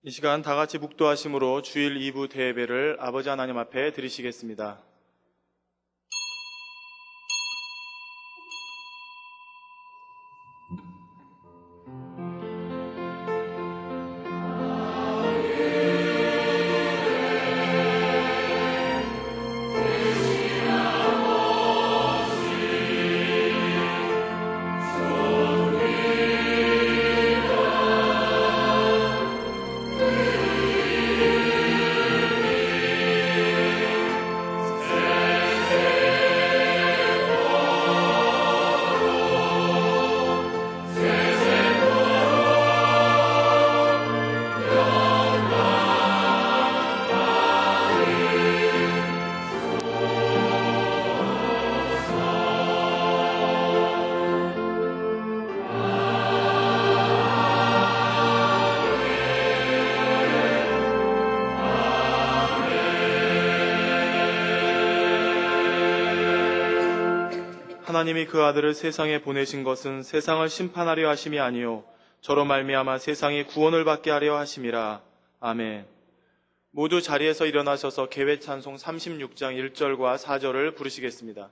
이 시간 다 같이 묵도하심으로 주일 2부 대예배를 아버지 하나님 앞에 드리시겠습니다. 하나님이 그 아들을 세상에 보내신 것은 세상을 심판하려 하심이 아니요 저로 말미암아 세상이 구원을 받게 하려 하심이라. 아멘. 모두 자리에서 일어나셔서 개회 찬송 36장 1절과 4절을 부르시겠습니다.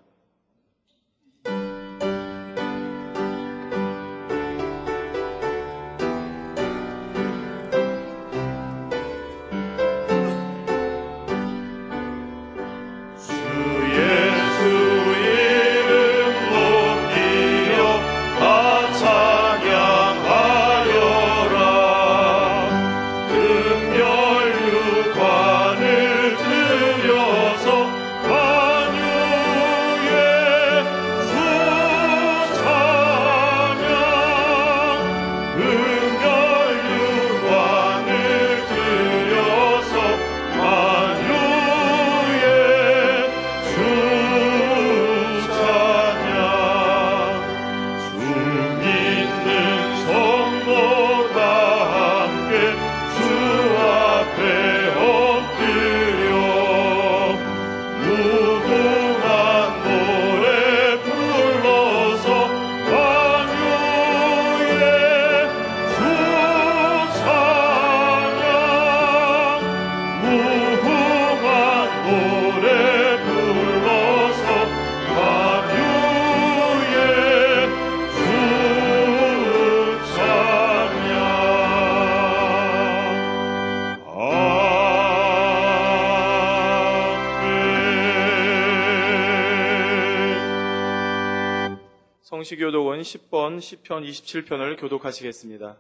성시교독은 10번 시편 27편을 교독하시겠습니다.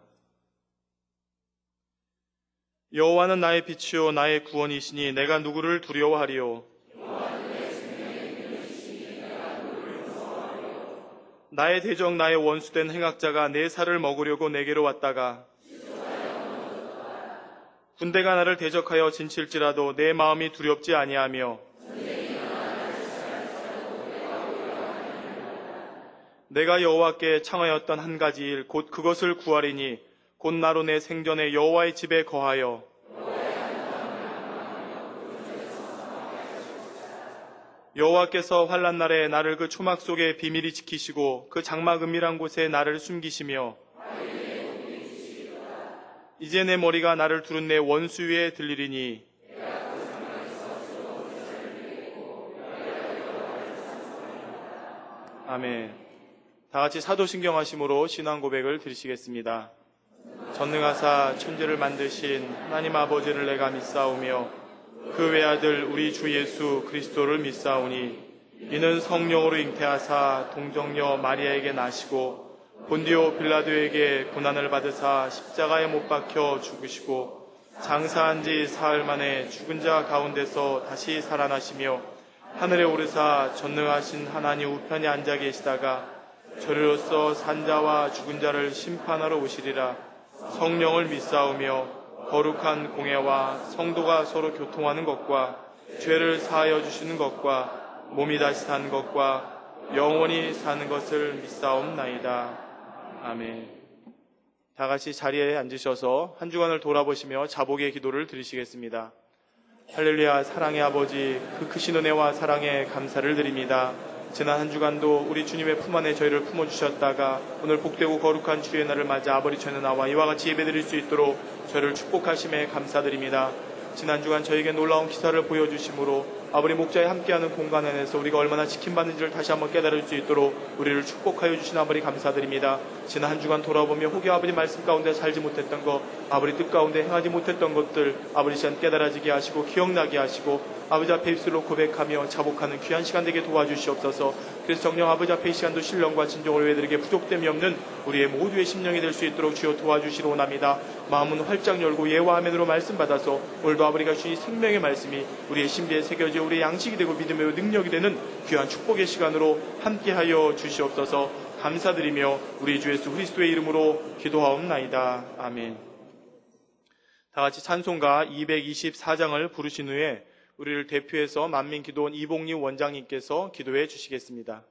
여호와는 나의 빛이요 나의 구원이시니 내가 누구를 두려워하리요. 나의 대적 나의 원수된 행악자가 내 살을 먹으려고 내게로 왔다가 군대가 나를 대적하여 진칠지라도 내 마음이 두렵지 아니하며 내가 여호와께 청하였던 한 가지 일 곧 그것을 구하리니 곧 나로 내 생전에 여호와의 집에 거하여 여호와께서 환난 날에 나를 그 초막 속에 비밀히 지키시고 그 장막 은밀한 곳에 나를 숨기시며 이제 내 머리가 나를 두른 내 원수 위에 들리리니 아멘. 다 같이 사도신경 하심으로 신앙 고백을 드리시겠습니다. 전능하사 천지를 만드신 하나님 아버지를 내가 믿사오며 그 외아들 우리 주 예수 그리스도를 믿사오니 이는 성령으로 잉태하사 동정녀 마리아에게 나시고 본디오 빌라도에게 고난을 받으사 십자가에 못 박혀 죽으시고 장사한 지 사흘 만에 죽은 자 가운데서 다시 살아나시며 하늘에 오르사 전능하신 하나님 우편에 앉아 계시다가 저리로서 산자와 죽은 자를 심판하러 오시리라. 성령을 믿사오며 거룩한 공예와 성도가 서로 교통하는 것과 죄를 사하여 주시는 것과 몸이 다시 사는 것과 영원히 사는 것을 믿사옵나이다. 아멘. 다 같이 자리에 앉으셔서 한 주간을 돌아보시며 자복의 기도를 드리시겠습니다. 할렐루야. 사랑의 아버지, 그 크신 은혜와 사랑에 감사를 드립니다. 지난 한 주간도 우리 주님의 품 안에 저희를 품어주셨다가 오늘 복되고 거룩한 주의 날을 맞아 아버지 전에 나와 이와 같이 예배드릴 수 있도록 저희를 축복하심에 감사드립니다. 지난 주간 저에게 놀라운 기사를 보여주심으로 아버지 목자에 함께하는 공간 안에서 우리가 얼마나 지킴받는지를 다시 한번 깨달을 수 있도록 우리를 축복하여 주신 아버지 감사드립니다. 지난 한 주간 돌아보며 혹여 아버지 말씀 가운데 살지 못했던 것, 아버지 뜻 가운데 행하지 못했던 것들 아버지 시간 깨달아지게 하시고 기억나게 하시고 아버지 앞에 입술로 고백하며 자복하는 귀한 시간 되게 도와주시옵소서. 그래서 정녕 아버지 앞에 이 시간도 신령과 진정으로 예배드리게 부족됨이 없는 우리의 모두의 심령이 될 수 있도록 주여 도와주시러 원합니다. 마음은 활짝 열고 예와 아멘으로 말씀 받아서 오늘도 아버지가 주신 생명의 말씀이 우리의 신비에 새겨져 우리의 양식이 되고 믿음의 능력이 되는 귀한 축복의 시간으로 함께하여 주시옵소서. 감사드리며 우리 주 예수 그리스도의 이름으로 기도하옵나이다. 아멘. 다같이 찬송가 224장을 부르신 후에 우리를 대표해서 만민기도원 이봉리 원장님께서 기도해 주시겠습니다.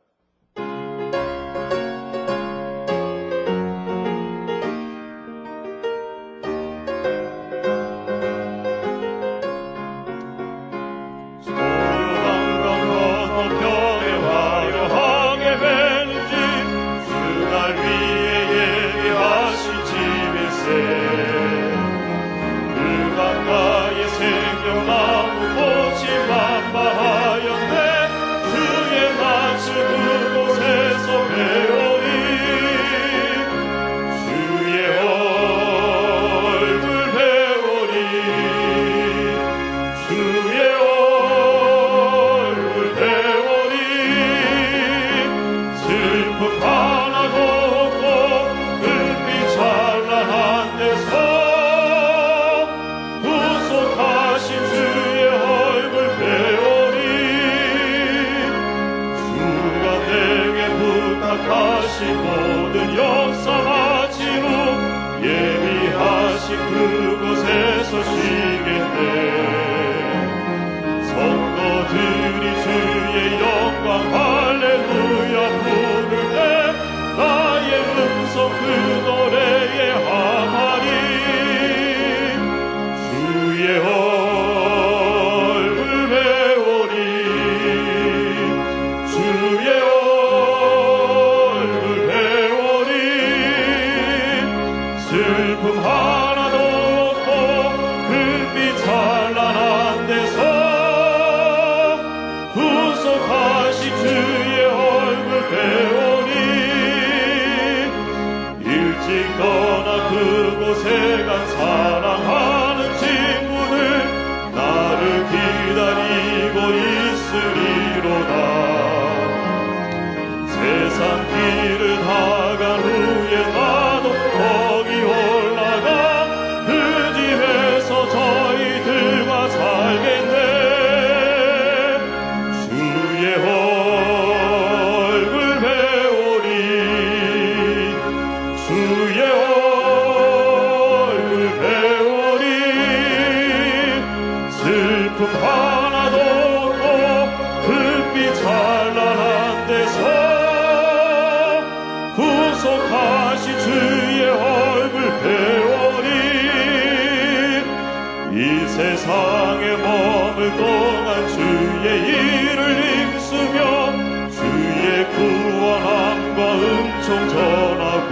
세상에 머물 동안 주의 일을 힘쓰며 주의 구원함과 은총 전하고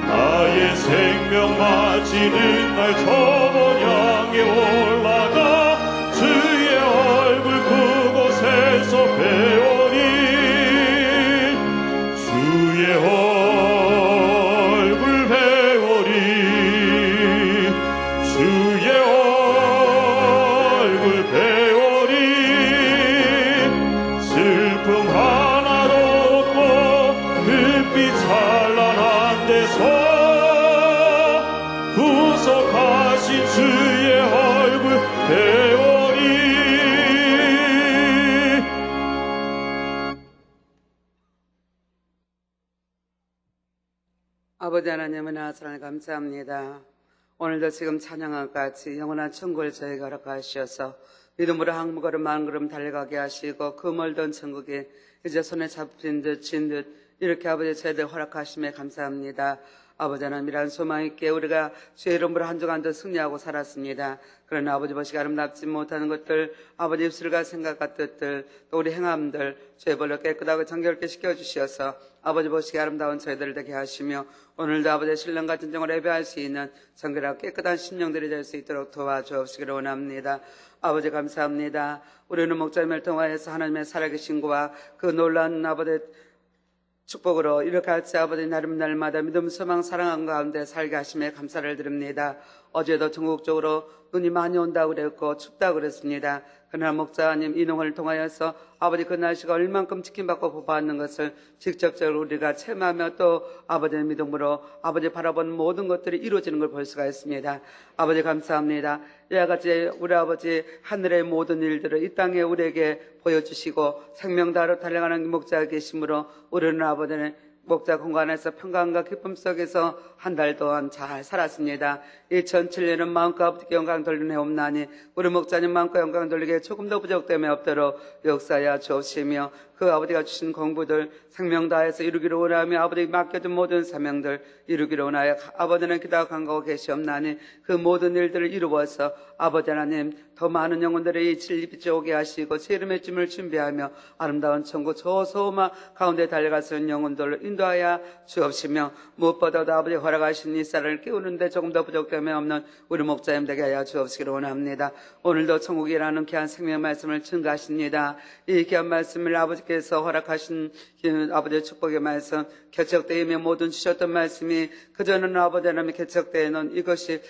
나의 생명 마치는 날 저 본향에 올라가 주의 얼굴 그곳에서 배우니 주의 얼굴 배우니 주의 얼굴 배우니 슬픔 하나도 없고 햇빛 찬란한 데서 구속하신 주의 얼굴 배우니. 아버지 하나님은 사랑을 감사합니다. 오늘도 지금 찬양한 같이 영원한 천국을 저에게 허락하시어서 믿음으로 한 걸음 만 걸음 달려가게 하시고 그 멀던 천국에 이제 손에 잡힌 듯 쥔 듯 이렇게 아버지 저희들 허락하심에 감사합니다. 아버지 하나님이란 소망 있게 우리가 주의 이름으로 한 주간 더 승리하고 살았습니다. 그러나 아버지 보시기 아름답지 못하는 것들, 아버지 입술과 생각과 뜻들, 또 우리 행함들 죄벌로 깨끗하고 정결케 시켜주시어서 아버지 보시기 아름다운 저희들을 되게 하시며 오늘도 아버지의 신령과 진정을 예배할 수 있는 정결하고 깨끗한 심령들이 될 수 있도록 도와주옵시기를 원합니다. 아버지 감사합니다. 우리는 목자님을 통하여서 하나님의 살아계신 것과 그 놀라운 아버지 축복으로 이렇게 같이 아버지 날마다 믿음, 소망, 사랑한 가운데 살게 하심에 감사를 드립니다. 어제도 전국적으로 눈이 많이 온다고 그랬고 춥다고 그랬습니다. 그러나 목사님 인용을 통하여서 아버지 그 날씨가 얼만큼 지킴받고 보호받는 것을 직접적으로 우리가 체험하며 또 아버지의 믿음으로 아버지 바라본 모든 것들이 이루어지는 걸 볼 수가 있습니다. 아버지 감사합니다. 이와 같이 우리 아버지 하늘의 모든 일들을 이 땅에 우리에게 보여주시고 생명다로 달려가는 목자가 계심으로 우리는 아버지는 목자 공간에서 평강과 기쁨 속에서 한 달 동안 잘 살았습니다. 2007년은 마음껏 아버지께 영광 돌리네옵나니 우리 목자님 마음껏 영광 돌리기에 조금도 부족됨이 없도록 역사하여 주옵시며 그 아버지가 주신 공부들 생명 다해서 이루기를 원하며 아버지 맡겨준 모든 사명들 이루기를 원하여 아버지는 기다가 간가고 계시옵나니 그 모든 일들을 이루어서 아버지 하나님 더 많은 영혼들의 진리 빛이 오게 하시고 제 이름의 찜을 준비하며 아름다운 천국 저 소마 가운데 달려가서는 영혼들을 인도하여 주옵시며 무엇보다도 아버지 허락하신 이 쌀을 깨우는데 조금 더 부족됨이 없는 우리 목자님 되게 하여 주옵시기를 원합니다. 오늘도 천국이라는 귀한 생명 말씀을 증거하십니다. 이 귀한 말씀을 아버지께서 허락하신 아버지의 축복의 말씀 개척되이며 모든 주셨던 말씀이 그전에는 아버지 하나님의 개척되에는 이것이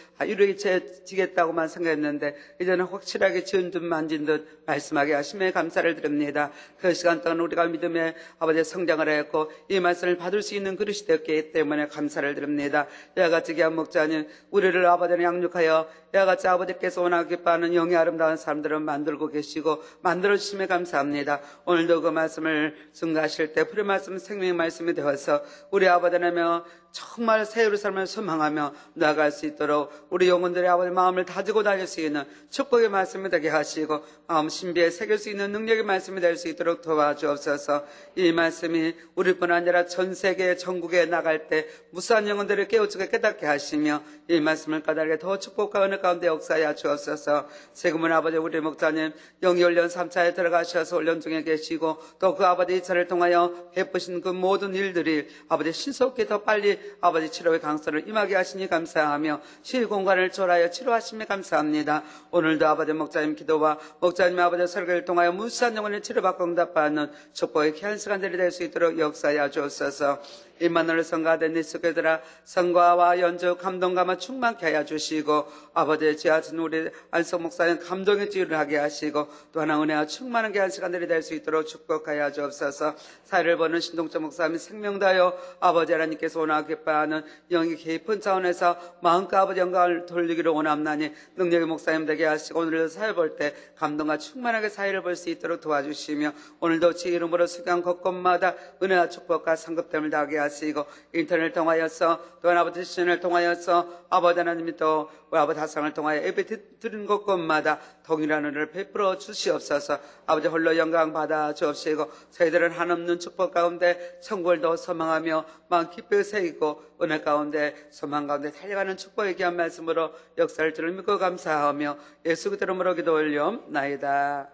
이루어지겠다고만 생각했는데 이제는 확실하게 지은 듯 만진 듯 말씀하게 하심에 감사를 드립니다. 그 시간 동안 우리가 믿음의 아버지의 성장을 했고 이 말씀을 받을 수 있는 그릇이 되었기 때문에 감사를 드립니다. 이와 같이 귀한 목자님 우리를 아버지는 양육하여 이와 같이 아버지께서 원하고 기뻐하는 영이 아름다운 사람들을 만들고 계시고 만들어주심에 감사합니다. 오늘도 그 말씀을 증거하실 때 풀의 말씀 생명의 말씀이 되어서 우리 아버지 하나며 정말 새 예루살렘을 소망하며 나아갈 수 있도록 우리 영혼들의 아버지 마음을 다지고 다닐 수 있는 축복의 말씀이 되게 하시고 마음 신비에 새길 수 있는 능력의 말씀이 될 수 있도록 도와주옵소서. 이 말씀이 우리뿐 아니라 전 세계 전국에 나갈 때 무수한 영혼들을 깨우치게 깨닫게 하시며 이 말씀을 까닭에 더 축복과 은혜 가운데 역사하여 주옵소서. 지금은 아버지 우리 목자님 영유훈련 3차에 들어가셔서 훈련 중에 계시고 또 그 아버지 2차를 통하여 베푸신 그 모든 일들이 아버지 신속히 더 빨리 아버지 치료의 강서를 임하게 하시니 감사하며 시의 공간을 초월하여 치료하심에 감사합니다. 오늘도 아버지 목자님 기도와 목자님 아버지 설교를 통하여 무수한 영혼을 치료받고 응답받는 축복의 귀한 시간들이 될 수 있도록 역사하여 주옵소서. 임마누엘 성가된 니스케들아 성과와 연주 감동감을 충만케 하여 주시고 아버지의 지하신 우리 안석 목사님 감동의 지유를 하게 하시고 또 하나 은혜와 충만한 귀한 시간들이 될 수 있도록 축복하여 주옵소서. 사회를 보는 신동철 목사님 생명다여 아버지 하나님께서 원하고 기뻐하는 영이 깊은 차원에서 마음과 아버지 영광을 돌리기를 원합나니 능력의 목사님 되게 하시고 오늘도 사회 볼 때 감동과 충만하게 사회를 볼 수 있도록 도와주시며 오늘도 지 이름으로 수강 곳곳마다 은혜와 축복과 상급됨을 다하게 하시고 인터넷을 통하여서 또한 아버지 신을 통하여서 아버지 하나님이 또 아버지 다상을 통하여 예배 드리는 곳곳마다 동일한 은혜를 베풀어 주시옵소서. 아버지 홀로 영광 받아 주옵시고 저희들은 한없는 축복 가운데 천국을 더 소망하며 마음 기쁘게 새기고 은혜 가운데 소망 가운데 달려가는 축복의 귀한 말씀으로 역사할 줄을 믿고 감사하며 예수 그리스도 이름으로 기도 올리옵나이다.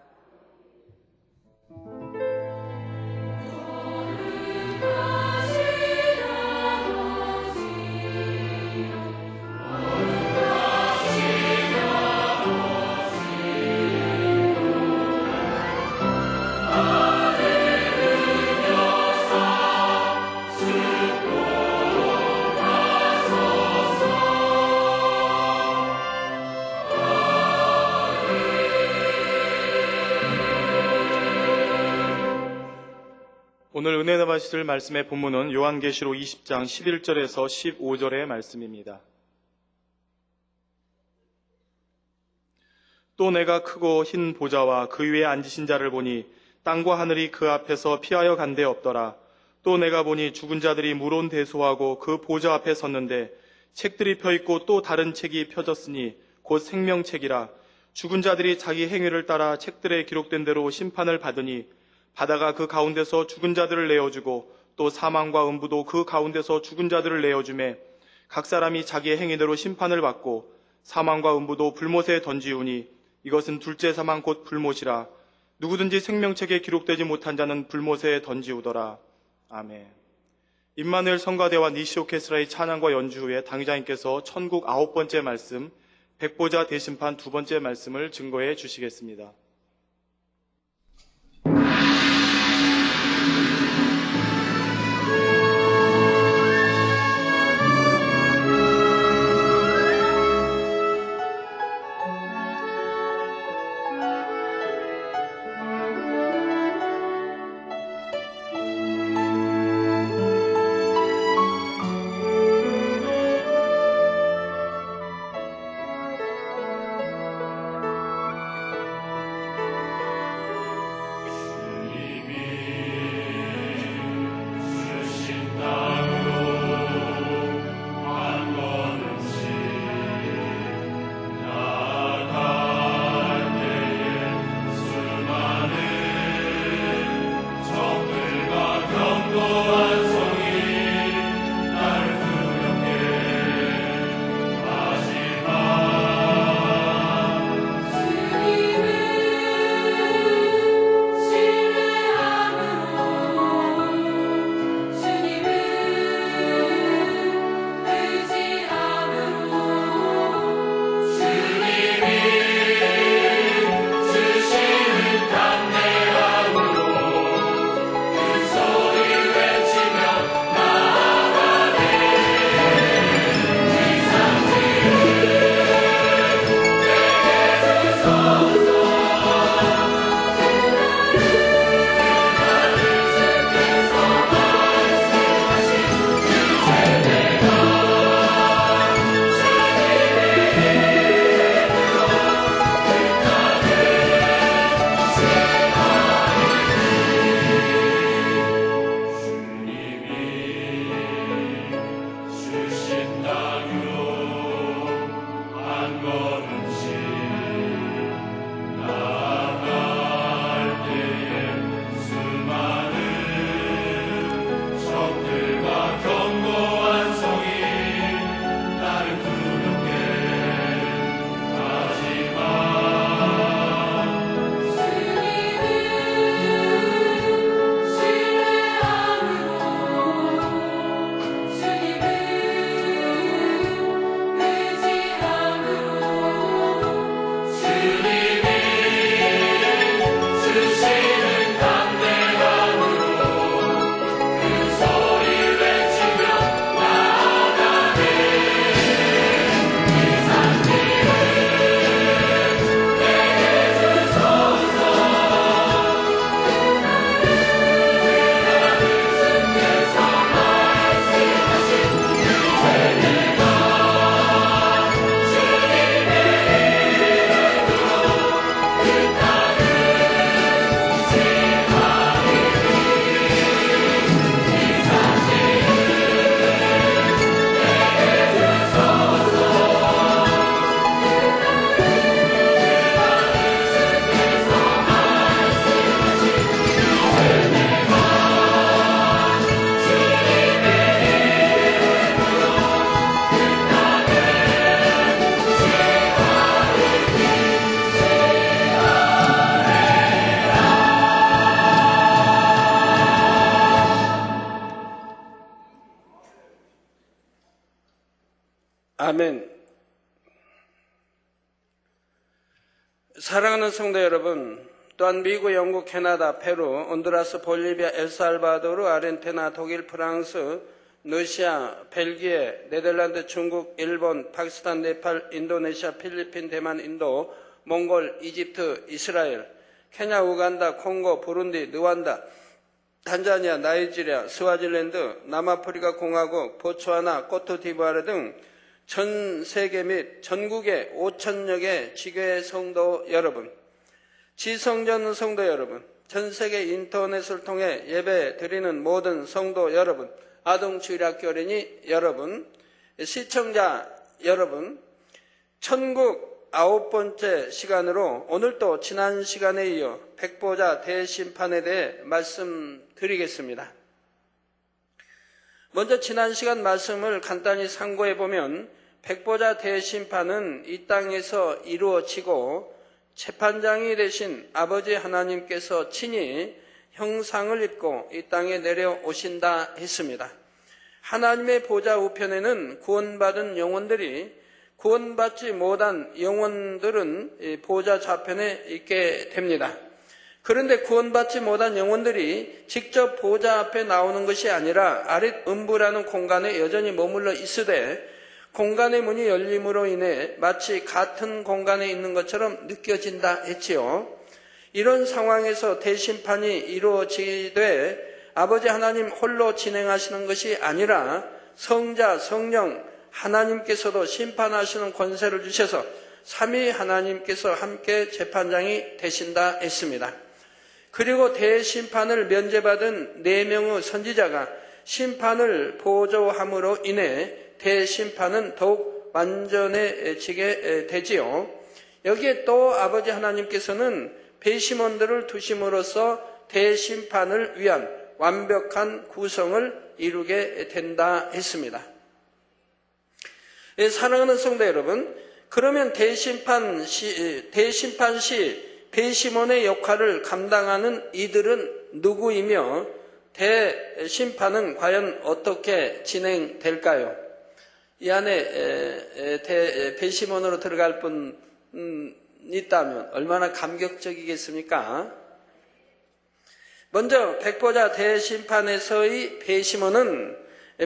오늘 은혜 받으실 말씀의 본문은 요한계시록 20장 11절에서 15절의 말씀입니다. 또 내가 크고 흰 보좌와 그 위에 앉으신 자를 보니 땅과 하늘이 그 앞에서 피하여 간 데 없더라. 또 내가 보니 죽은 자들이 물온 대소하고 그 보좌 앞에 섰는데 책들이 펴있고 또 다른 책이 펴졌으니 곧 생명책이라. 죽은 자들이 자기 행위를 따라 책들에 기록된 대로 심판을 받으니 바다가 그 가운데서 죽은 자들을 내어주고 또 사망과 음부도 그 가운데서 죽은 자들을 내어주매 각 사람이 자기의 행위대로 심판을 받고 사망과 음부도 불못에 던지우니 이것은 둘째 사망 곧 불못이라. 누구든지 생명책에 기록되지 못한 자는 불못에 던지우더라. 아멘. 임마누엘 성가대와 니시 오케스트라의 찬양과 연주 후에 당의자님께서 천국 9번째 말씀, 백보자 대심판 2번째 말씀을 증거해 주시겠습니다. 아멘. 사랑하는 성도 여러분, 또한 미국, 영국, 캐나다, 페루, 온두라스, 볼리비아, 엘살바도르, 아르헨티나, 독일, 프랑스, 러시아, 벨기에, 네덜란드, 중국, 일본, 파키스탄, 네팔, 인도네시아, 필리핀, 대만, 인도, 몽골, 이집트, 이스라엘, 케냐, 우간다, 콩고, 부룬디, 르완다, 탄자니아, 나이지리아, 스와질랜드, 남아프리카 공화국, 보츠와나, 코트디부아르 등 전 세계 및 전국의 5천여 개 지교회 성도 여러분, 지성전 성도 여러분, 전 세계 인터넷을 통해 예배 드리는 모든 성도 여러분, 아동주일학교 어린이 여러분, 시청자 여러분, 천국 9번째 시간으로 오늘도 지난 시간에 이어 백보자 대심판에 대해 말씀드리겠습니다. 먼저 지난 시간 말씀을 간단히 상고해 보면 백보자 대심판은 이 땅에서 이루어지고 재판장이 되신 아버지 하나님께서 친히 형상을 입고 이 땅에 내려오신다 했습니다. 하나님의 보좌 우편에는 구원받은 영혼들이 구원받지 못한 영혼들은 보좌 좌편에 있게 됩니다. 그런데 구원받지 못한 영혼들이 직접 보좌 앞에 나오는 것이 아니라 아랫 음부라는 공간에 여전히 머물러 있으되 공간의 문이 열림으로 인해 마치 같은 공간에 있는 것처럼 느껴진다 했지요. 이런 상황에서 대심판이 이루어지되 아버지 하나님 홀로 진행하시는 것이 아니라 성자, 성령, 하나님께서도 심판하시는 권세를 주셔서 삼위 하나님께서 함께 재판장이 되신다 했습니다. 그리고 대심판을 면제받은 4명의 선지자가 심판을 보조함으로 인해 대심판은 더욱 완전해지게 되지요. 여기에 또 아버지 하나님께서는 배심원들을 두심으로써 대심판을 위한 완벽한 구성을 이루게 된다 했습니다. 사랑하는 성도 여러분, 그러면 대심판 시 배심원의 역할을 감당하는 이들은 누구이며 대심판은 과연 어떻게 진행될까요? 이 안에 배심원으로 들어갈 분 있다면 얼마나 감격적이겠습니까? 먼저 백보자 대심판에서의 배심원은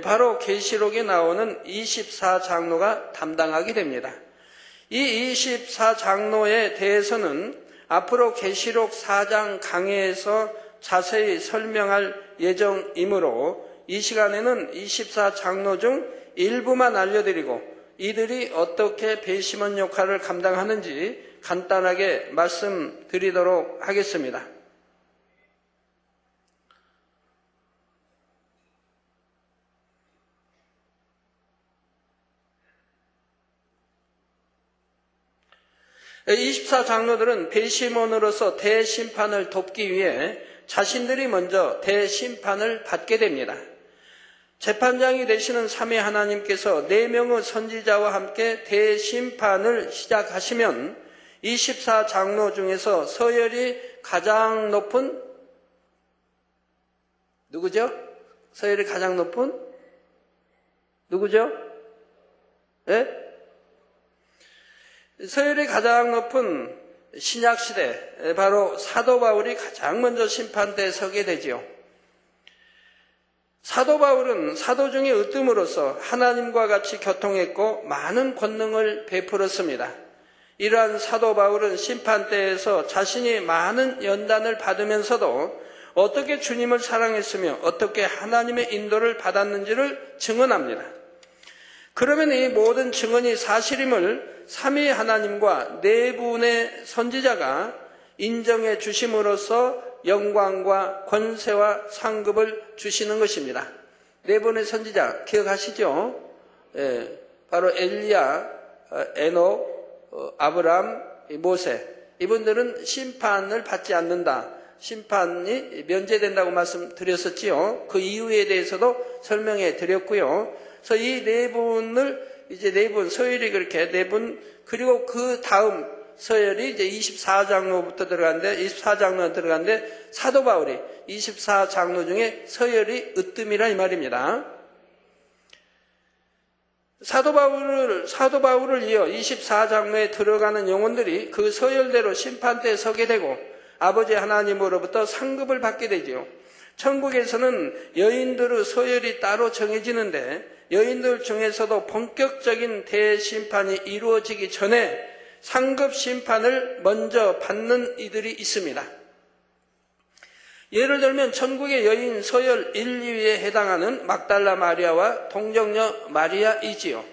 바로 계시록에 나오는 24장로가 담당하게 됩니다. 이 24장로에 대해서는 앞으로 계시록 4장 강해에서 자세히 설명할 예정이므로 이 시간에는 24장로 중 일부만 알려드리고 이들이 어떻게 배심원 역할을 감당하는지 간단하게 말씀드리도록 하겠습니다. 이 24장로들은 배심원으로서 대심판을 돕기 위해 자신들이 먼저 대심판을 받게 됩니다. 재판장이 되시는 삼위 하나님께서 4명의 선지자와 함께 대심판을 시작하시면 24장로 중에서 서열이 가장 높은 누구죠? 서열이 가장 높은 누구죠? 네? 서열이 가장 높은 신약시대 바로 사도 바울이 가장 먼저 심판대에 서게 되지요. 사도 바울은 사도 중에 으뜸으로서 하나님과 같이 교통했고 많은 권능을 베풀었습니다. 이러한 사도 바울은 심판대에서 자신이 많은 연단을 받으면서도 어떻게 주님을 사랑했으며 어떻게 하나님의 인도를 받았는지를 증언합니다. 그러면 이 모든 증언이 사실임을 삼위 하나님과 4분의 선지자가 인정해 주심으로써 영광과 권세와 상급을 주시는 것입니다. 4분의 선지자 기억하시죠? 바로 엘리야, 에녹, 아브람, 모세. 이분들은 심판을 받지 않는다. 심판이 면제된다고 말씀드렸었지요. 그 이유에 대해서도 설명해 드렸고요. 그래서 이 4분을 이제 4분, 서열이 그렇게 4분, 그리고 그 다음 서열이 이제 24장로부터 들어가는데, 24장로 들어가는데, 사도 바울이 24장로 중에 서열이 으뜸이라 이 말입니다. 사도 바울을 이어 24장로에 들어가는 영혼들이 그 서열대로 심판대에 서게 되고, 아버지 하나님으로부터 상급을 받게 되지요. 천국에서는 여인들의 서열이 따로 정해지는데, 여인들 중에서도 본격적인 대심판이 이루어지기 전에 상급 심판을 먼저 받는 이들이 있습니다. 예를 들면 천국의 여인 서열 1, 2위에 해당하는 막달라 마리아와 동정녀 마리아이지요.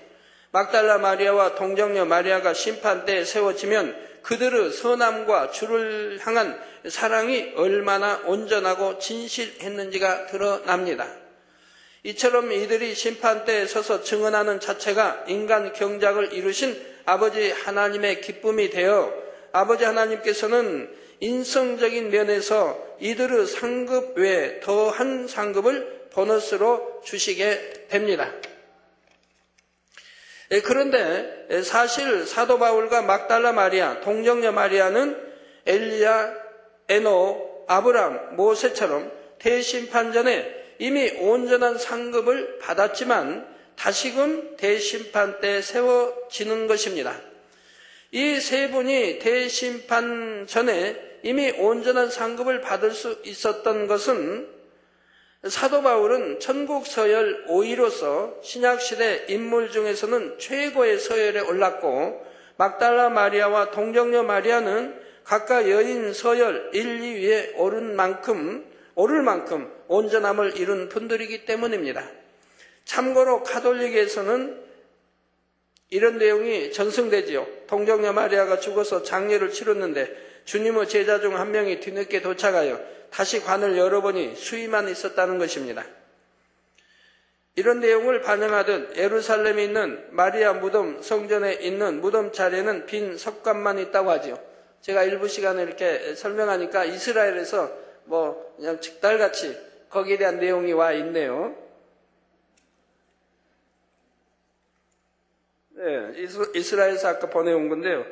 막달라 마리아와 동정녀 마리아가 심판대에 세워지면 그들의 선함과 주를 향한 사랑이 얼마나 온전하고 진실했는지가 드러납니다. 이처럼 이들이 심판대에 서서 증언하는 자체가 인간 경작을 이루신 아버지 하나님의 기쁨이 되어 아버지 하나님께서는 인성적인 면에서 이들의 상급 외에 더한 상급을 보너스로 주시게 됩니다. 그런데 사실 사도 바울과 막달라 마리아, 동정녀 마리아는 엘리야, 에노, 아브람, 모세처럼 대심판 전에 이미 온전한 상급을 받았지만 다시금 대심판 때 세워지는 것입니다. 이 세 분이 대심판 전에 이미 온전한 상급을 받을 수 있었던 것은 사도 바울은 천국 서열 5위로서 신약시대 인물 중에서는 최고의 서열에 올랐고 막달라 마리아와 동정녀 마리아는 각각 여인 서열 1, 2위에 오를 만큼 온전함을 이룬 분들이기 때문입니다. 참고로 가톨릭에서는 이런 내용이 전승되지요. 동정녀 마리아가 죽어서 장례를 치렀는데 주님의 제자 중 한 명이 뒤늦게 도착하여 다시 관을 열어보니 수위만 있었다는 것입니다. 이런 내용을 반영하듯 예루살렘에 있는 마리아 무덤 성전에 있는 무덤 자리에는 빈 석관만 있다고 하지요. 제가 일부 시간에 이렇게 설명하니까 이스라엘에서 그냥 즉달같이 거기에 대한 내용이 와 있네요. 네, 이스라엘에서 아까 보내온 건데요.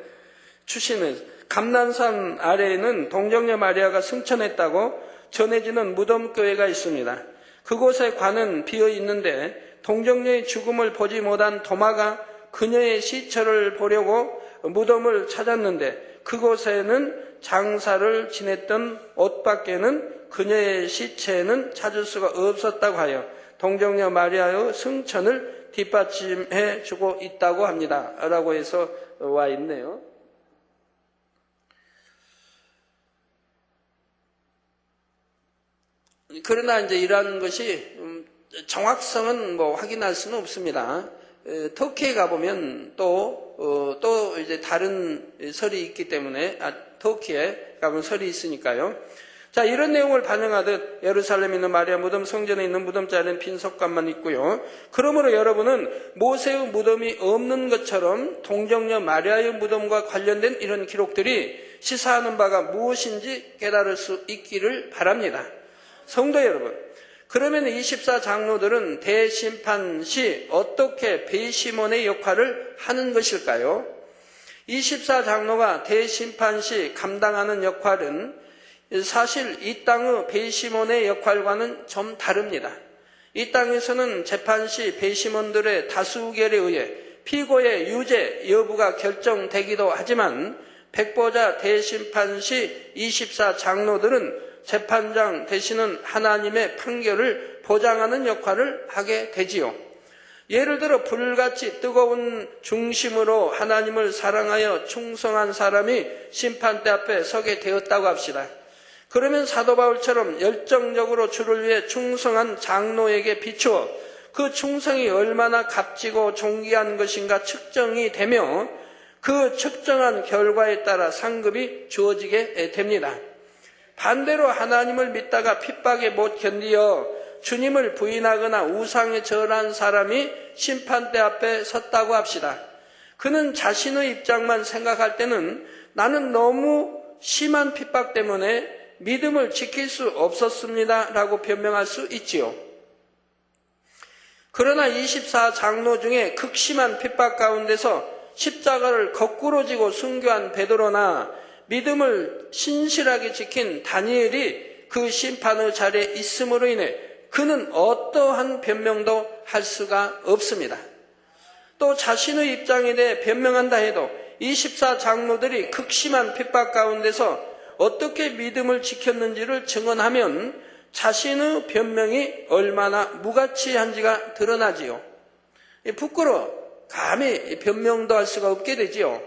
추신은 감난산 아래에는 동정녀 마리아가 승천했다고 전해지는 무덤교회가 있습니다. 그곳의 관은 비어 있는데 동정녀의 죽음을 보지 못한 도마가 그녀의 시체를 보려고 무덤을 찾았는데 그곳에는 장사를 지냈던 옷밖에는 그녀의 시체는 찾을 수가 없었다고 하여 동정녀 마리아의 승천을 뒷받침해 주고 있다고 합니다. 라고 해서 와 있네요. 그러나 이제 이러한 것이 정확성은 확인할 수는 없습니다. 터키에 가보면 또 이제 다른 설이 있기 때문에, 터키에 가보면 설이 있으니까요. 자, 이런 내용을 반영하듯 예루살렘에 있는 마리아 무덤, 성전에 있는 무덤 자리는 빈 석관만 있고요. 그러므로 여러분은 모세의 무덤이 없는 것처럼 동정녀 마리아의 무덤과 관련된 이런 기록들이 시사하는 바가 무엇인지 깨달을 수 있기를 바랍니다. 성도 여러분, 그러면 24장로들은 대심판 시 어떻게 배심원의 역할을 하는 것일까요? 24장로가 대심판 시 감당하는 역할은 사실 이 땅의 배심원의 역할과는 좀 다릅니다. 이 땅에서는 재판 시 배심원들의 다수결에 의해 피고의 유죄 여부가 결정되기도 하지만 백보자 대심판 시 24장로들은 재판장 되시는 하나님의 판결을 보장하는 역할을 하게 되지요. 예를 들어 불같이 뜨거운 중심으로 하나님을 사랑하여 충성한 사람이 심판대 앞에 서게 되었다고 합시다. 그러면 사도 바울처럼 열정적으로 주를 위해 충성한 장로에게 비추어 그 충성이 얼마나 값지고 존귀한 것인가 측정이 되며 그 측정한 결과에 따라 상급이 주어지게 됩니다. 반대로 하나님을 믿다가 핍박에 못 견디어 주님을 부인하거나 우상에 절한 사람이 심판대 앞에 섰다고 합시다. 그는 자신의 입장만 생각할 때는 나는 너무 심한 핍박 때문에 믿음을 지킬 수 없었습니다 라고 변명할 수 있지요. 그러나 24장로 중에 극심한 핍박 가운데서 십자가를 거꾸로 지고 순교한 베드로나 믿음을 신실하게 지킨 다니엘이 그 심판의 자리에 있음으로 인해 그는 어떠한 변명도 할 수가 없습니다. 또 자신의 입장에 대해 변명한다 해도 24장로들이 극심한 핍박 가운데서 어떻게 믿음을 지켰는지를 증언하면 자신의 변명이 얼마나 무가치한지가 드러나지요. 부끄러워 감히 변명도 할 수가 없게 되지요.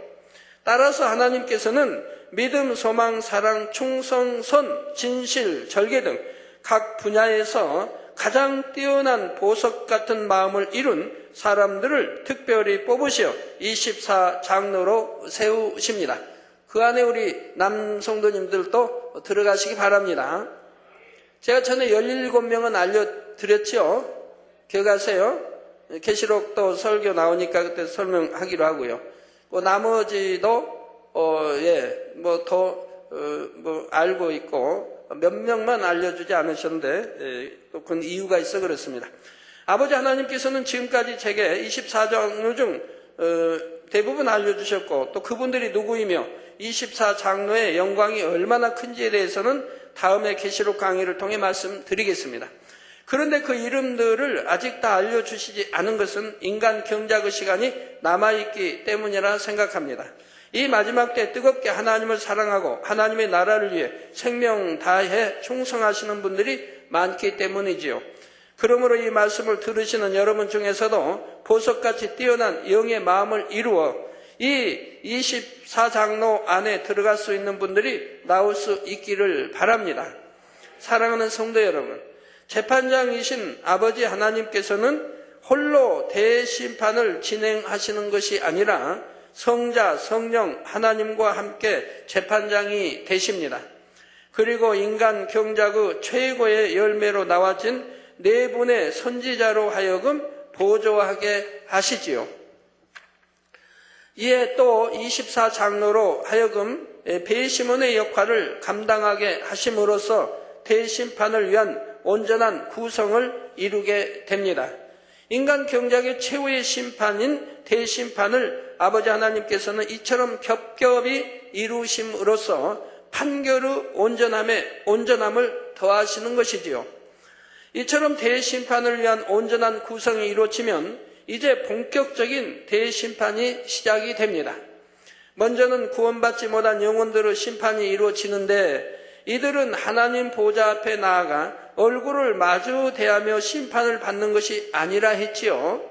따라서 하나님께서는 믿음, 소망, 사랑, 충성, 선, 진실, 절개 등 각 분야에서 가장 뛰어난 보석 같은 마음을 이룬 사람들을 특별히 뽑으시어 24장로로 세우십니다. 그 안에 우리 남성도님들도 들어가시기 바랍니다. 제가 전에 17명은 알려드렸죠. 기억하세요? 계시록도 설교 나오니까 그때 설명하기로 하고요. 나머지도 더 알고 있고 몇 명만 알려주지 않으셨는데 또 그건 이유가 있어 그렇습니다. 아버지 하나님께서는 지금까지 제게 24장로 중 대부분 알려주셨고 또 그분들이 누구이며 24장로의 영광이 얼마나 큰지에 대해서는 다음에 계시록 강의를 통해 말씀드리겠습니다. 그런데 그 이름들을 아직 다 알려주시지 않은 것은 인간 경작의 시간이 남아있기 때문이라 생각합니다. 이 마지막 때 뜨겁게 하나님을 사랑하고 하나님의 나라를 위해 생명 다해 충성하시는 분들이 많기 때문이지요. 그러므로 이 말씀을 들으시는 여러분 중에서도 보석같이 뛰어난 영의 마음을 이루어 이 24장로 안에 들어갈 수 있는 분들이 나올 수 있기를 바랍니다. 사랑하는 성도 여러분, 재판장이신 아버지 하나님께서는 홀로 대심판을 진행하시는 것이 아니라 성자, 성령, 하나님과 함께 재판장이 되십니다. 그리고 인간 경작의 최고의 열매로 나와진 네 분의 선지자로 하여금 보조하게 하시지요. 이에 또 24장로로 하여금 배심원의 역할을 감당하게 하심으로써 대심판을 위한 온전한 구성을 이루게 됩니다. 인간 경작의 최후의 심판인 대심판을 아버지 하나님께서는 이처럼 겹겹이 이루심으로써 판결의 온전함을 더하시는 것이지요. 이처럼 대심판을 위한 온전한 구성이 이루어지면 이제 본격적인 대심판이 시작이 됩니다. 먼저는 구원받지 못한 영혼들의 심판이 이루어지는데 이들은 하나님 보좌 앞에 나아가 얼굴을 마주 대하며 심판을 받는 것이 아니라 했지요.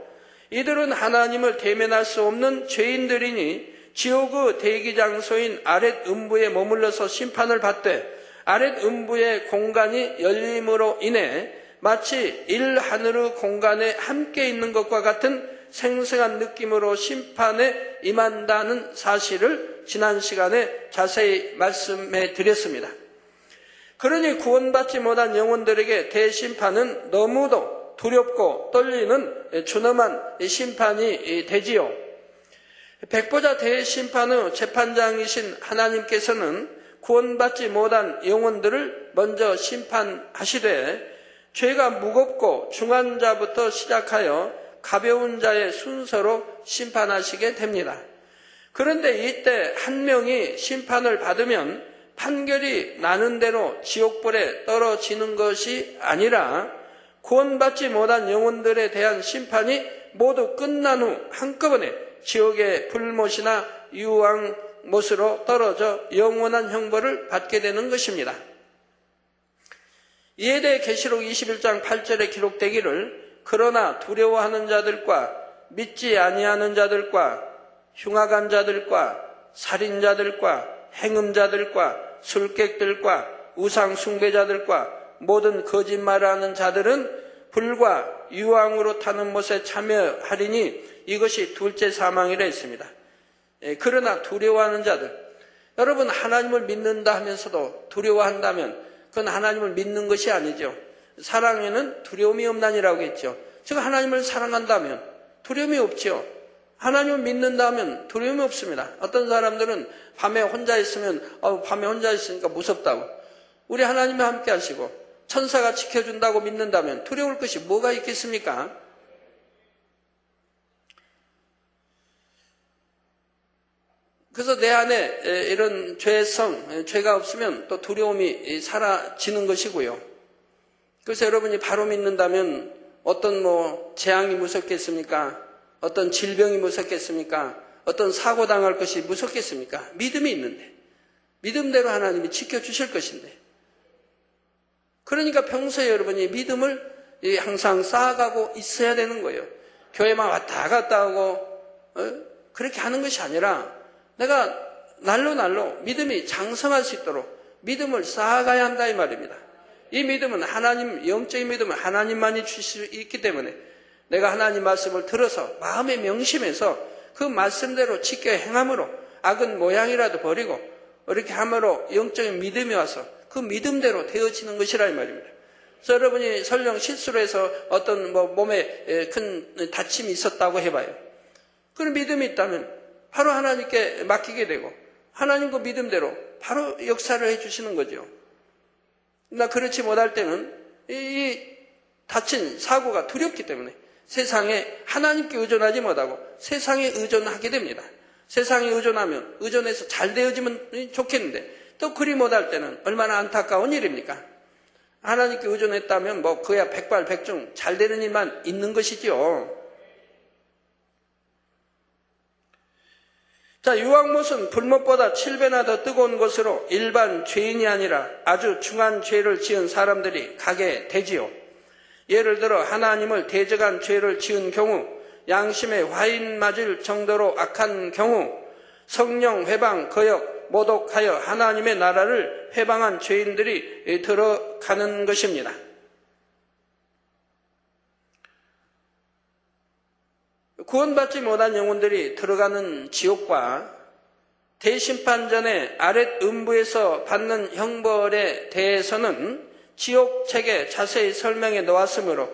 이들은 하나님을 대면할 수 없는 죄인들이니 지옥의 대기장소인 아랫 음부에 머물러서 심판을 받되 아랫 음부의 공간이 열림으로 인해 마치 일하늘의 공간에 함께 있는 것과 같은 생생한 느낌으로 심판에 임한다는 사실을 지난 시간에 자세히 말씀해 드렸습니다. 그러니 구원받지 못한 영혼들에게 대심판은 너무도 두렵고 떨리는 준엄한 심판이 되지요. 백보자 대심판의 재판장이신 하나님께서는 구원받지 못한 영혼들을 먼저 심판하시되 죄가 무겁고 중한 자부터 시작하여 가벼운 자의 순서로 심판하시게 됩니다. 그런데 이때 한 명이 심판을 받으면 판결이 나는 대로 지옥불에 떨어지는 것이 아니라 구원받지 못한 영혼들에 대한 심판이 모두 끝난 후 한꺼번에 지옥의 불못이나 유황못으로 떨어져 영원한 형벌을 받게 되는 것입니다. 이에 대해 계시록 21장 8절에 기록되기를 그러나 두려워하는 자들과 믿지 아니하는 자들과 흉악한 자들과 살인자들과 행음자들과 술객들과 우상 숭배자들과 모든 거짓말하는 자들은 불과 유황으로 타는 못에 참여하리니 이것이 둘째 사망이라 했습니다. 그러나 두려워하는 자들, 여러분 하나님을 믿는다 하면서도 두려워한다면 그건 하나님을 믿는 것이 아니죠. 사랑에는 두려움이 없나니라고 했죠. 제가 하나님을 사랑한다면 두려움이 없죠. 하나님을 믿는다면 두려움이 없습니다. 어떤 사람들은 밤에 혼자 있으면 밤에 혼자 있으니까 무섭다고. 우리 하나님이 함께 하시고 천사가 지켜준다고 믿는다면 두려울 것이 뭐가 있겠습니까? 그래서 내 안에 이런 죄가 없으면 또 두려움이 사라지는 것이고요. 그래서 여러분이 바로 믿는다면 어떤 재앙이 무섭겠습니까? 어떤 질병이 무섭겠습니까? 어떤 사고 당할 것이 무섭겠습니까? 믿음이 있는데, 믿음대로 하나님이 지켜주실 것인데. 그러니까 평소에 여러분이 믿음을 항상 쌓아가고 있어야 되는 거예요. 교회만 왔다 갔다 하고 그렇게 하는 것이 아니라 내가 날로 믿음이 장성할 수 있도록 믿음을 쌓아가야 한다 이 말입니다. 이 믿음은 하나님, 영적인 믿음은 하나님만이 주실 수 있기 때문에 내가 하나님 말씀을 들어서 마음에 명심해서 그 말씀대로 지켜 행함으로 악은 모양이라도 버리고 이렇게 함으로 영적인 믿음이 와서 그 믿음대로 되어지는 것이라 이 말입니다. 그래서 여러분이 설령 실수로 해서 어떤 몸에 큰 다침이 있었다고 해봐요. 그런 믿음이 있다면 바로 하나님께 맡기게 되고 하나님 그 믿음대로 바로 역사를 해주시는 거죠. 나 그렇지 못할 때는 이 다친 사고가 두렵기 때문에 세상에 하나님께 의존하지 못하고 세상에 의존하게 됩니다. 세상에 의존하면 의존해서 잘 되어지면 좋겠는데 또 그리 못할 때는 얼마나 안타까운 일입니까? 하나님께 의존했다면 뭐 그야 백발백중 잘 되는 일만 있는 것이지요. 자, 유황못은 불못보다 7배나 더 뜨거운 것으로 일반 죄인이 아니라 아주 중한 죄를 지은 사람들이 가게 되지요. 예를 들어 하나님을 대적한 죄를 지은 경우, 양심에 화인 맞을 정도로 악한 경우, 성령 회방, 거역, 모독하여 하나님의 나라를 회방한 죄인들이 들어가는 것입니다. 구원받지 못한 영혼들이 들어가는 지옥과 대심판 전에 아랫 음부에서 받는 형벌에 대해서는 지옥 책에 자세히 설명해 놓았으므로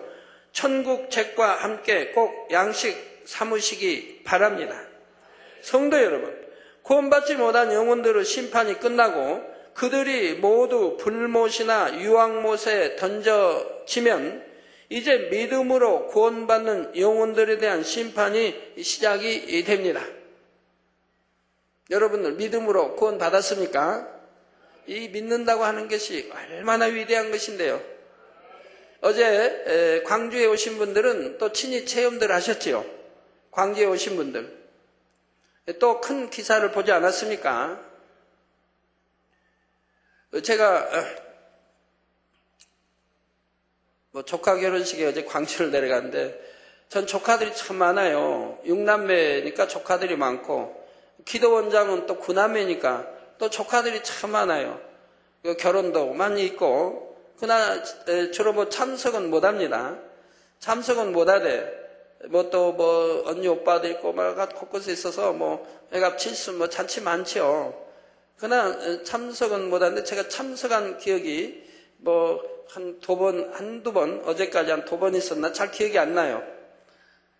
천국 책과 함께 꼭 양식 삼으시기 바랍니다. 성도 여러분, 구원받지 못한 영혼들의 심판이 끝나고 그들이 모두 불못이나 유황못에 던져지면 이제 믿음으로 구원받는 영혼들에 대한 심판이 시작이 됩니다. 여러분들 믿음으로 구원받았습니까? 이 믿는다고 하는 것이 얼마나 위대한 것인데요. 어제 광주에 오신 분들은 또 친히 체험들 하셨지요. 광주에 오신 분들. 또 큰 기사를 보지 않았습니까? 제가 조카 결혼식에 어제 광주를 내려갔는데 전 조카들이 참 많아요. 6남매니까 조카들이 많고 기도원장은 또 9남매니까 또 조카들이 참 많아요. 결혼도 많이 있고 그러나 주로 참석은 못합니다. 참석은 못하되 언니 오빠들 있고 곳곳에 있어서 애가 칠수 잔치 많죠. 그러나 참석은 못하는데 제가 참석한 기억이 한두 번, 어제까지 한 2번 있었나? 잘 기억이 안 나요.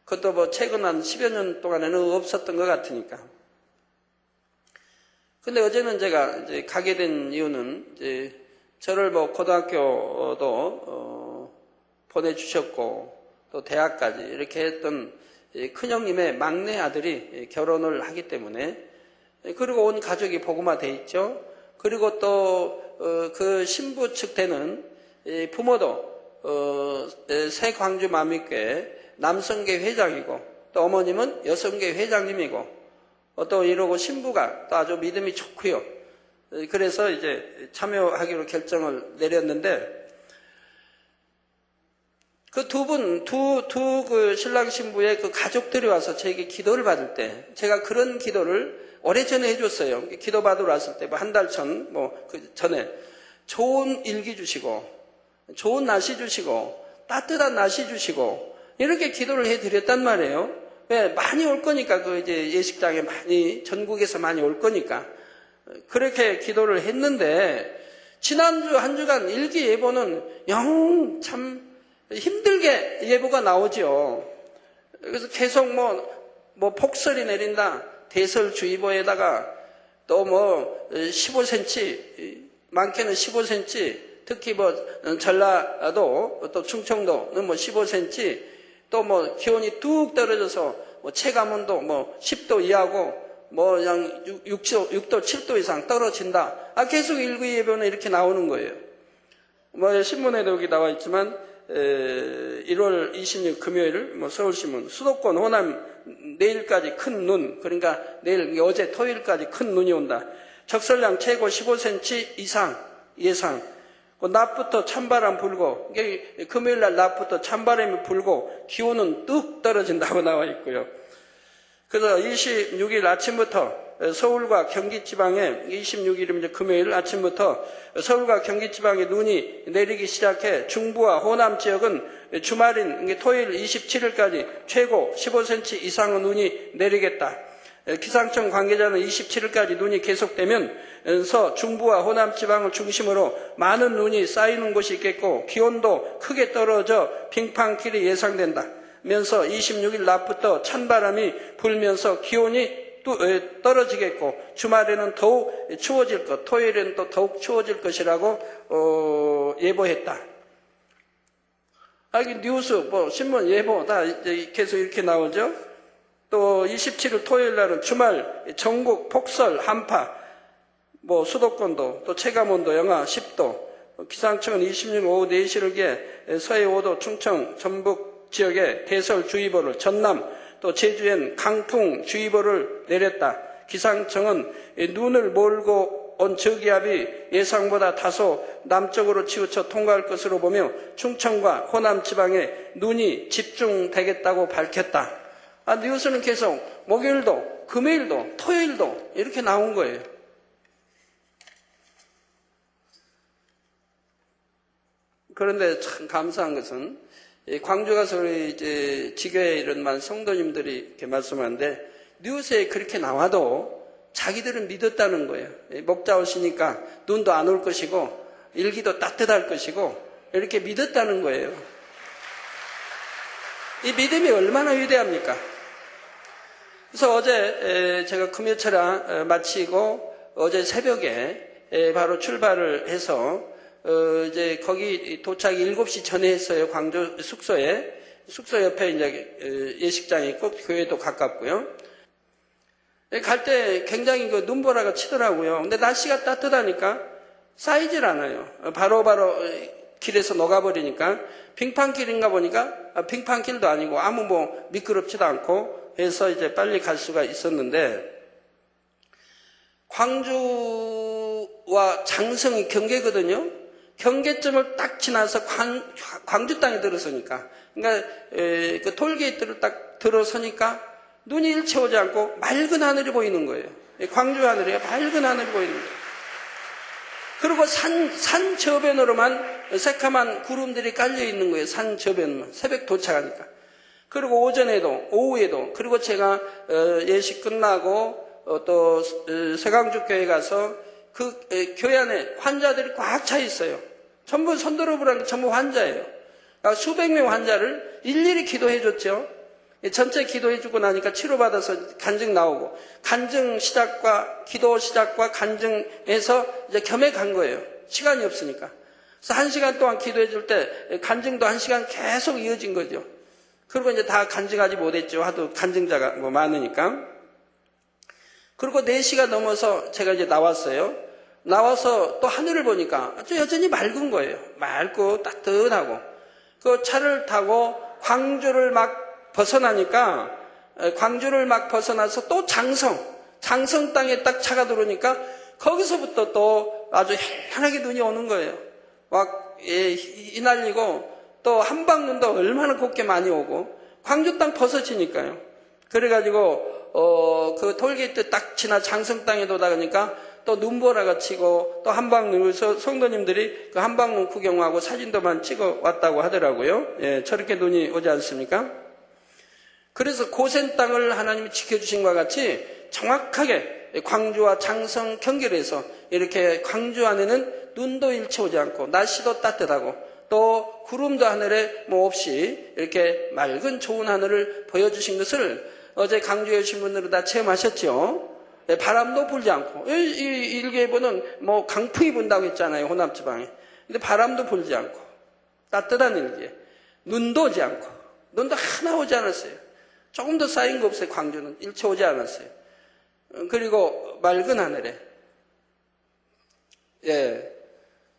그것도 최근 한 10여 년 동안에는 없었던 것 같으니까. 근데 어제는 제가 이제 가게 된 이유는 저를 고등학교도 보내주셨고 또 대학까지 이렇게 했던 큰형님의 막내 아들이 결혼을 하기 때문에 그리고 온 가족이 복음화 돼 있죠. 그리고 또 그 신부 측 되는 부모도 새 광주 마미교회 남성계 회장이고 또 어머님은 여성계 회장님이고 또 이러고 신부가 또 아주 믿음이 좋고요. 그래서 이제 참여하기로 결정을 내렸는데 그 그 신랑 신부의 그 가족들이 와서 저에게 기도를 받을 때 제가 그런 기도를 오래전에 해줬어요. 기도 받으러 왔을 때 한 달 전, 그 전에 좋은 일기 주시고 좋은 날씨 주시고 따뜻한 날씨 주시고 이렇게 기도를 해드렸단 말이에요. 왜? 많이 올 거니까 그 이제 예식장에 많이 전국에서 많이 올 거니까 그렇게 기도를 했는데 지난주 한 주간 일기 예보는 영 참 힘들게 예보가 나오죠. 그래서 계속 폭설이 내린다. 대설주의보에다가 또 15cm, 많게는 15cm, 특히 전라도 또 충청도는 15cm, 또 기온이 뚝 떨어져서 체감온도 10도 이하고 그냥 6도, 7도 이상 떨어진다. 계속 일기예보는 이렇게 나오는 거예요. 신문에도 여기 나와 있지만 1월 26일 금요일 서울신문 수도권 호남 내일까지 큰 눈, 그러니까 내일 어제 토요일까지 큰 눈이 온다. 적설량 최고 15cm 이상 예상. 낮부터 찬바람 불고 금요일날 낮부터 찬바람이 불고 기온은 뚝 떨어진다고 나와 있고요. 그래서 26일 아침부터 서울과 경기 지방에 26일이면 금요일 아침부터 서울과 경기 지방에 눈이 내리기 시작해 중부와 호남 지역은 주말인 토요일 27일까지 최고 15cm 이상의 눈이 내리겠다. 기상청 관계자는 27일까지 눈이 계속되면서 중부와 호남 지방을 중심으로 많은 눈이 쌓이는 곳이 있겠고 기온도 크게 떨어져 빙판길이 예상된다. 면서 26일 낮부터 찬바람이 불면서 기온이 떨어지겠고 주말에는 더욱 추워질 것, 토요일에는 또 더욱 추워질 것이라고 예보했다. 이 뉴스, 신문 예보 다 이제 계속 이렇게 나오죠. 또 27일 토요일 날은 주말 전국 폭설 한파, 수도권도 또 체감온도 영하 10도, 기상청은 26일 오후 4시를 기해 서해 5도, 충청, 전북 지역에 대설주의보를, 전남 또 제주엔 강풍주의보를 내렸다. 기상청은 눈을 몰고 온 저기압이 예상보다 다소 남쪽으로 치우쳐 통과할 것으로 보며 충청과 호남 지방에 눈이 집중되겠다고 밝혔다. 뉴스는 계속 목요일도, 금요일도, 토요일도 이렇게 나온 거예요. 그런데 참 감사한 것은 광주 가서 우리 이제 지교회 이런 많은 성도님들이 이렇게 말씀하는데 뉴스에 그렇게 나와도 자기들은 믿었다는 거예요. 목자 오시니까 눈도 안 올 것이고 일기도 따뜻할 것이고 이렇게 믿었다는 거예요. 이 믿음이 얼마나 위대합니까? 그래서 어제 제가 금요철야 마치고 어제 새벽에 바로 출발을 해서 이제 거기 도착 7시 전에 했어요. 광주 숙소에. 숙소 옆에 이제 예식장이 있고 교회도 가깝고요. 갈 때 굉장히 그 눈보라가 치더라고요. 근데 날씨가 따뜻하니까 쌓이질 않아요. 바로바로 길에서 녹아버리니까 빙판길인가 보니까 빙판길도 아니고 아무 미끄럽지도 않고 해서 이제 빨리 갈 수가 있었는데 광주와 장성이 경계거든요. 경계점을 딱 지나서 광주 땅에 들어서니까 그러니까 그 톨게이트를 딱 들어서니까 눈이 일체 오지 않고 맑은 하늘이 보이는 거예요. 광주 하늘이 맑은 하늘이 보이는 거예요. 그리고 산 저변으로만 새카만 구름들이 깔려 있는 거예요. 산 저변만. 새벽 도착하니까. 그리고 오전에도, 오후에도, 그리고 제가 예식 끝나고 또 세강주 교회 가서 그 교회 안에 환자들이 꽉 차 있어요. 전부 손들어보라는 게 전부 환자예요. 그러니까 수백 명 환자를 일일이 기도해 줬죠. 전체 기도해 주고 나니까 치료받아서 간증 나오고 간증 시작과 기도 시작과 간증에서 이제 겸해 간 거예요. 시간이 없으니까. 그래서 1시간 동안 기도해 줄 때 간증도 1시간 계속 이어진 거죠. 그리고 이제 다 간증하지 못했죠. 하도 간증자가 많으니까. 그리고 4시가 넘어서 제가 이제 나왔어요. 나와서 또 하늘을 보니까 여전히 맑은 거예요. 맑고 따뜻하고. 그 차를 타고 광주를 막 벗어나니까 광주를 막 벗어나서 또 장성 땅에 딱 차가 들어오니까 거기서부터 또 아주 현하게 눈이 오는 거예요. 막 이날리고 또 한방눈도 얼마나 곱게 많이 오고 광주 땅 벗어지니까요. 그래가지고 그 톨게이트 딱 지나 장성 땅에 도다가니까 또 눈보라가 치고 또 한방눈 성도님들이 그 한방눈 구경하고 사진도만 찍어 왔다고 하더라고요. 저렇게 눈이 오지 않습니까? 그래서 고센 땅을 하나님이 지켜주신 것과 같이 정확하게 광주와 장성 경계에서 이렇게 광주 안에는 눈도 일체 오지 않고 날씨도 따뜻하고 또 구름도 하늘에 없이 이렇게 맑은 좋은 하늘을 보여주신 것을 어제 강주에 오신 분들은 다 체험하셨죠. 바람도 불지 않고 이 일기예보는 강풍이 분다고 했잖아요. 호남지방에. 근데 바람도 불지 않고 따뜻한 일기에 눈도 오지 않고 눈도 하나 오지 않았어요. 조금 더 쌓인 거 없어요. 광주는 일체 오지 않았어요. 그리고 맑은 하늘에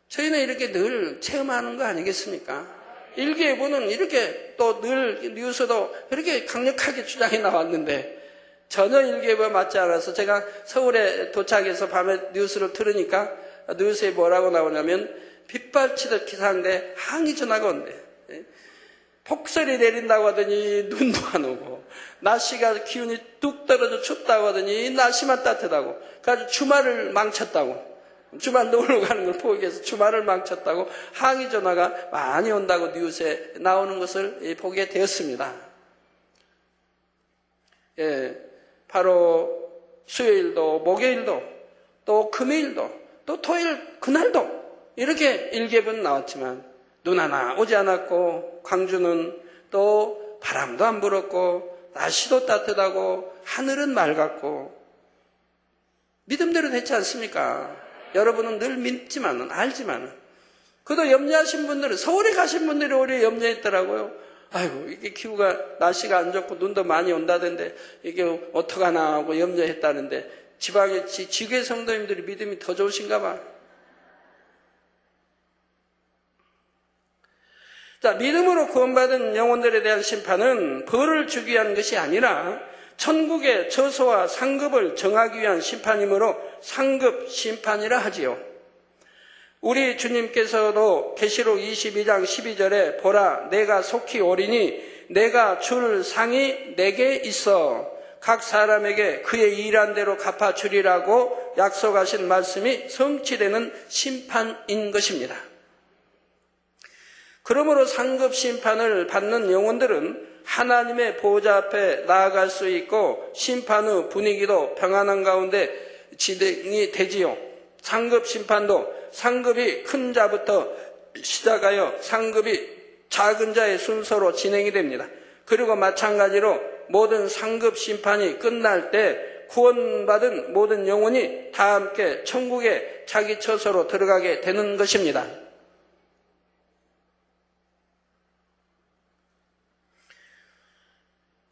저희는 이렇게 늘 체험하는 거 아니겠습니까? 일기예보는 이렇게 또 늘 뉴스도 이렇게 강력하게 주장해 나왔는데 전혀 일기예보에 맞지 않아서 제가 서울에 도착해서 밤에 뉴스를 들으니까 뉴스에 뭐라고 나오냐면 빗발치듯 기사인데 항의 전화가 온대. 폭설이 내린다고 하더니 눈도 안 오고 날씨가 기온이 뚝 떨어져 춥다고 하더니 날씨만 따뜻하고 그래서 주말을 망쳤다고. 주말 놀러 가는 걸 포기해서 주말을 망쳤다고 항의 전화가 많이 온다고 뉴스에 나오는 것을 보게 되었습니다. 바로 수요일도 목요일도 또 금요일도 또 토요일 그날도 이렇게 일기예보는 나왔지만 눈 하나 오지 않았고 광주는 또 바람도 안 불었고 날씨도 따뜻하고 하늘은 맑았고 믿음대로 됐지 않습니까? 여러분은 늘 믿지만은 알지만은 그래도 염려하신 분들은 서울에 가신 분들이 오히려 염려했더라고요. 아이고 이게 기후가 날씨가 안 좋고 눈도 많이 온다던데 이게 어떡하나 하고 염려했다는데 지방의 지교회 성도님들이 믿음이 더 좋으신가 봐. 자, 믿음으로 구원받은 영혼들에 대한 심판은 벌을 주기 위한 것이 아니라 천국의 처소와 상급을 정하기 위한 심판이므로 상급 심판이라 하지요. 우리 주님께서도 계시록 22장 12절에 보라 내가 속히 오리니 내가 줄 상이 내게 있어 각 사람에게 그의 일한 대로 갚아주리라고 약속하신 말씀이 성취되는 심판인 것입니다. 그러므로 상급 심판을 받는 영혼들은 하나님의 보좌 앞에 나아갈 수 있고 심판 후 분위기도 평안한 가운데 진행이 되지요. 상급 심판도 상급이 큰 자부터 시작하여 상급이 작은 자의 순서로 진행이 됩니다. 그리고 마찬가지로 모든 상급 심판이 끝날 때 구원받은 모든 영혼이 다 함께 천국에 자기 처소로 들어가게 되는 것입니다.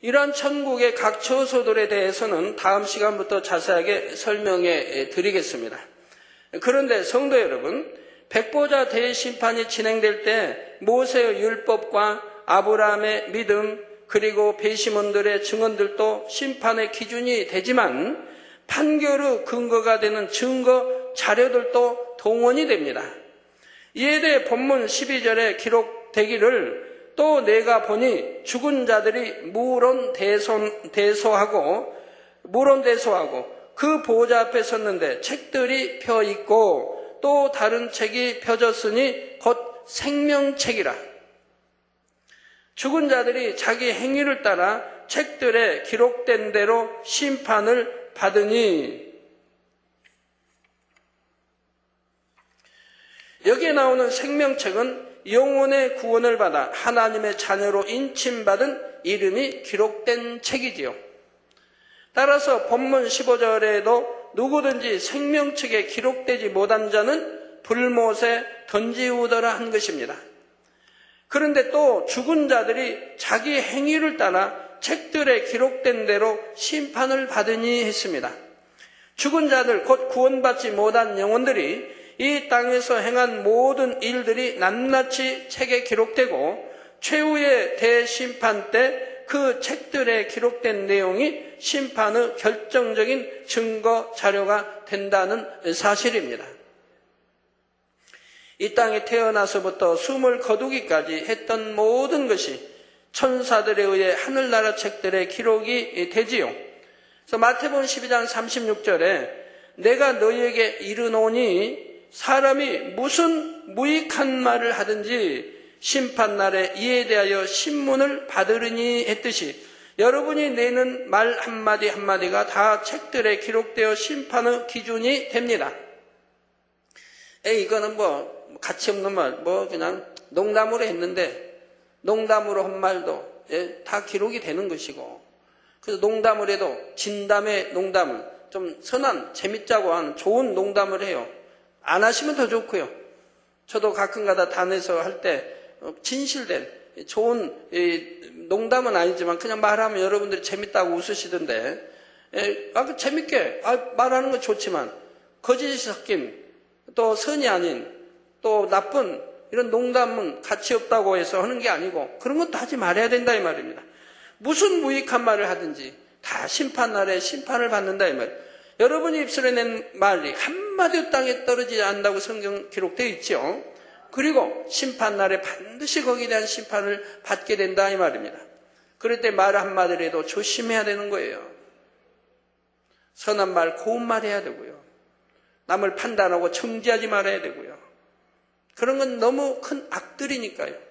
이러한 천국의 각 처소들에 대해서는 다음 시간부터 자세하게 설명해 드리겠습니다. 그런데 성도 여러분, 백보자 대심판이 진행될 때 모세의 율법과 아브라함의 믿음 그리고 배심원들의 증언들도 심판의 기준이 되지만 판결의 근거가 되는 증거 자료들도 동원이 됩니다. 이에 대해 본문 12절에 기록되기를 또 내가 보니 죽은 자들이 무론대소하고 그 보좌 앞에 섰는데 책들이 펴 있고 또 다른 책이 펴졌으니 곧 생명책이라. 죽은 자들이 자기 행위를 따라 책들에 기록된 대로 심판을 받으니 여기에 나오는 생명책은 영혼의 구원을 받아 하나님의 자녀로 인침받은 이름이 기록된 책이지요. 따라서 본문 15절에도 누구든지 생명책에 기록되지 못한 자는 불못에 던지우더라 한 것입니다. 그런데 또 죽은 자들이 자기 행위를 따라 책들에 기록된 대로 심판을 받으니 했습니다. 죽은 자들 곧 구원받지 못한 영혼들이 이 땅에서 행한 모든 일들이 낱낱이 책에 기록되고 최후의 대심판 때 그 책들에 기록된 내용이 심판의 결정적인 증거 자료가 된다는 사실입니다. 이 땅에 태어나서부터 숨을 거두기까지 했던 모든 것이 천사들에 의해 하늘나라 책들에 기록이 되지요. 그래서 마태복음 12장 36절에 내가 너희에게 이르노니 사람이 무슨 무익한 말을 하든지 심판날에 이에 대하여 신문을 받으리니 했듯이 여러분이 내는 말 한마디 한마디가 다 책들에 기록되어 심판의 기준이 됩니다. 이거는 뭐 가치 없는 말, 그냥 농담으로 했는데 농담으로 한 말도 다 기록이 되는 것이고 그래서 농담을 해도 진담의 농담을 좀 선한 재밌자고 하는 좋은 농담을 해요. 안 하시면 더 좋고요. 저도 가끔가다 단에서 할 때 진실된 좋은 농담은 아니지만 그냥 말하면 여러분들이 재밌다고 웃으시던데 재밌게 말하는 건 좋지만 거짓이 섞인 또 선이 아닌 또 나쁜 이런 농담은 가치 없다고 해서 하는 게 아니고 그런 것도 하지 말아야 된다 이 말입니다. 무슨 무익한 말을 하든지 다 심판날에 심판을 받는다 이 말. 여러분이 입술에 낸 말이 한마디도 땅에 떨어지지 않는다고 성경 기록되어 있죠. 그리고 심판날에 반드시 거기에 대한 심판을 받게 된다 이 말입니다. 그럴 때 말 한마디를 해도 조심해야 되는 거예요. 선한 말, 고운 말 해야 되고요. 남을 판단하고 정지하지 말아야 되고요. 그런 건 너무 큰 악들이니까요.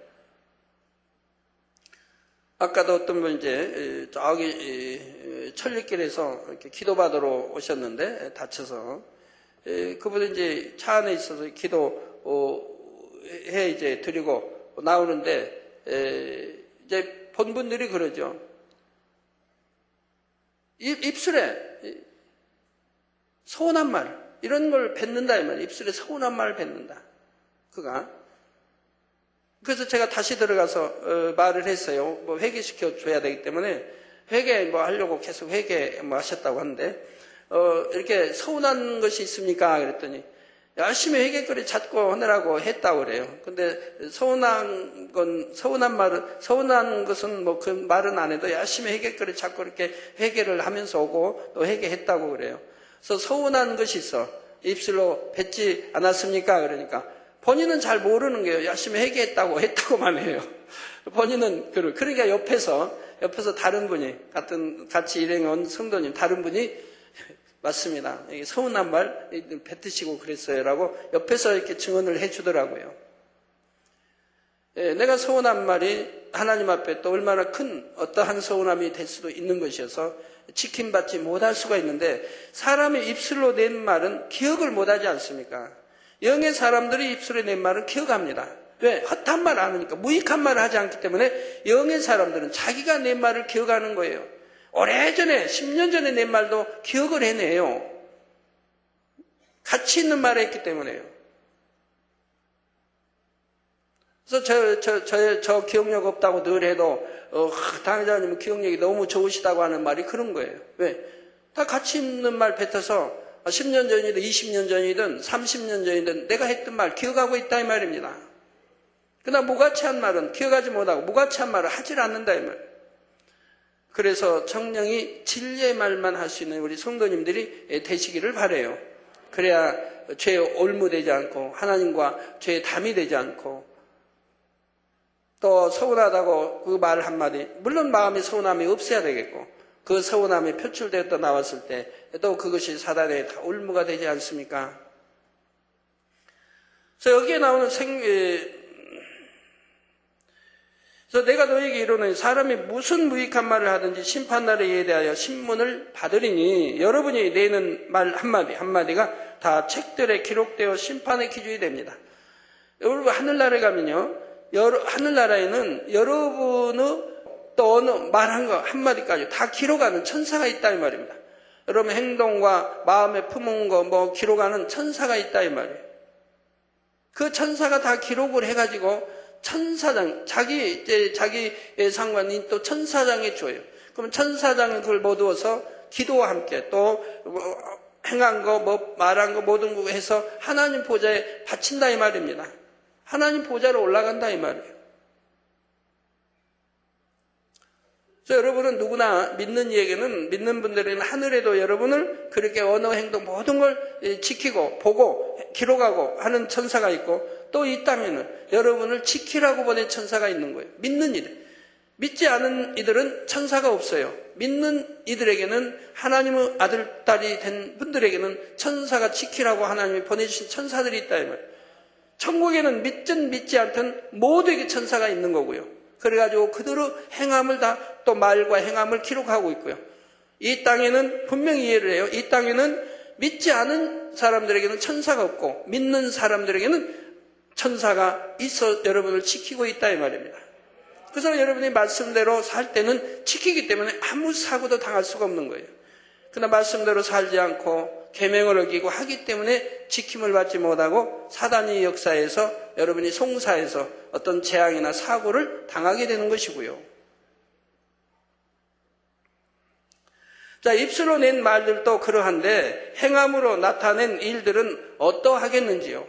아까도 어떤 분 저기 천리길에서 이렇게 기도받으러 오셨는데 다쳐서 그분은 이제 차 안에 있어서 기도해 드리고 나오는데 이제 본 분들이 그러죠. 입술에 서운한 말, 이런 걸 뱉는다 이 말이에요. 입술에 서운한 말을 뱉는다. 그가. 그래서 제가 다시 들어가서 말을 했어요. 뭐 회개시켜 줘야 되기 때문에 회개 뭐 하려고 계속 회개 뭐 하셨다고 하는데 이렇게 서운한 것이 있습니까? 그랬더니 열심히 회개거리 찾고 하느라고 했다고 그래요. 근데 서운한 것은 뭐 그 말은 안 해도 열심히 회개거리 찾고 이렇게 회개를 하면서 오고 또 회개했다고 그래요. 그래서 서운한 것이 있어. 입술로 뱉지 않았습니까? 그러니까 본인은 잘 모르는 거예요. 열심히 했다고만 해요. 본인은 그러니까 옆에서 다른 분이 같이 일행한 성도님 다른 분이 맞습니다. 서운한 말 뱉으시고 그랬어요라고 옆에서 이렇게 증언을 해주더라고요. 내가 서운한 말이 하나님 앞에 또 얼마나 큰 어떠한 서운함이 될 수도 있는 것이어서 지킴받지 못할 수가 있는데 사람의 입술로 낸 말은 기억을 못하지 않습니까? 영의 사람들이 입술에 낸 말은 기억합니다. 왜? 헛한 말 안 하니까 무익한 말을 하지 않기 때문에 영의 사람들은 자기가 낸 말을 기억하는 거예요. 오래전에 10년 전에 낸 말도 기억을 해내요. 가치 있는 말을 했기 때문에요. 그래서 저 기억력 없다고 늘 해도 당회장님은 기억력이 너무 좋으시다고 하는 말이 그런 거예요. 왜? 다 가치 있는 말 뱉어서 10년 전이든 20년 전이든 30년 전이든 내가 했던 말 기억하고 있다 이 말입니다. 그러나 무가치한 말은 기억하지 못하고 무가치한 말을 하질 않는다 이 말이에요. 그래서 정령이 진리의 말만 할 수 있는 우리 성도님들이 되시기를 바라요. 그래야 죄에 올무되지 않고 하나님과 죄에 담이 되지 않고 또 서운하다고 그 말 한마디 물론 마음의 서운함이 없어야 되겠고 그 서운함이 표출되어 나왔을 때 또 그것이 사단의 다 올무가 되지 않습니까? 그래서 여기에 나오는 그래서 내가 너에게 이르노니 사람이 무슨 무익한 말을 하든지 심판날에 이에 대하여 신문을 받으리니 여러분이 내는 말 한마디가 다 책들에 기록되어 심판의 기준이 됩니다. 여러분 하늘나라에 가면요. 하늘나라에는 여러분의 또 어느 말한 거 한마디까지 다 기록하는 천사가 있다 이 말입니다. 여러분 행동과 마음에 품은 거 뭐 기록하는 천사가 있다 이 말이에요. 그 천사가 다 기록을 해가지고 천사장, 자기의 상관인 또 천사장에 줘요. 그럼 천사장이 그걸 모두어서 기도와 함께 또 행한 거, 뭐 말한 거 모든 거 해서 하나님 보좌에 바친다 이 말입니다. 하나님 보좌로 올라간다 이 말이에요. 그래서 여러분은 누구나 믿는 이에게는 믿는 분들에게는 하늘에도 여러분을 그렇게 언어, 행동 모든 걸 지키고 보고 기록하고 하는 천사가 있고 또 이 땅에는 여러분을 지키라고 보낸 천사가 있는 거예요. 믿는 이들. 믿지 않은 이들은 천사가 없어요. 믿는 이들에게는 하나님의 아들, 딸이 된 분들에게는 천사가 지키라고 하나님이 보내주신 천사들이 있다 이 말이에요. 천국에는 믿든 믿지 않든 모두에게 천사가 있는 거고요. 그래가지고 그대로 행함을 다 또 말과 행함을 기록하고 있고요. 이 땅에는 분명히 이해를 해요. 이 땅에는 믿지 않은 사람들에게는 천사가 없고 믿는 사람들에게는 천사가 있어 여러분을 지키고 있다 이 말입니다. 그래서 여러분이 말씀대로 살 때는 지키기 때문에 아무 사고도 당할 수가 없는 거예요. 그러나 말씀대로 살지 않고 계명을 어기고 하기 때문에 지킴을 받지 못하고 사단의 역사에서 여러분이 송사해서 어떤 재앙이나 사고를 당하게 되는 것이고요. 자, 입술로 낸 말들도 그러한데 행함으로 나타낸 일들은 어떠하겠는지요?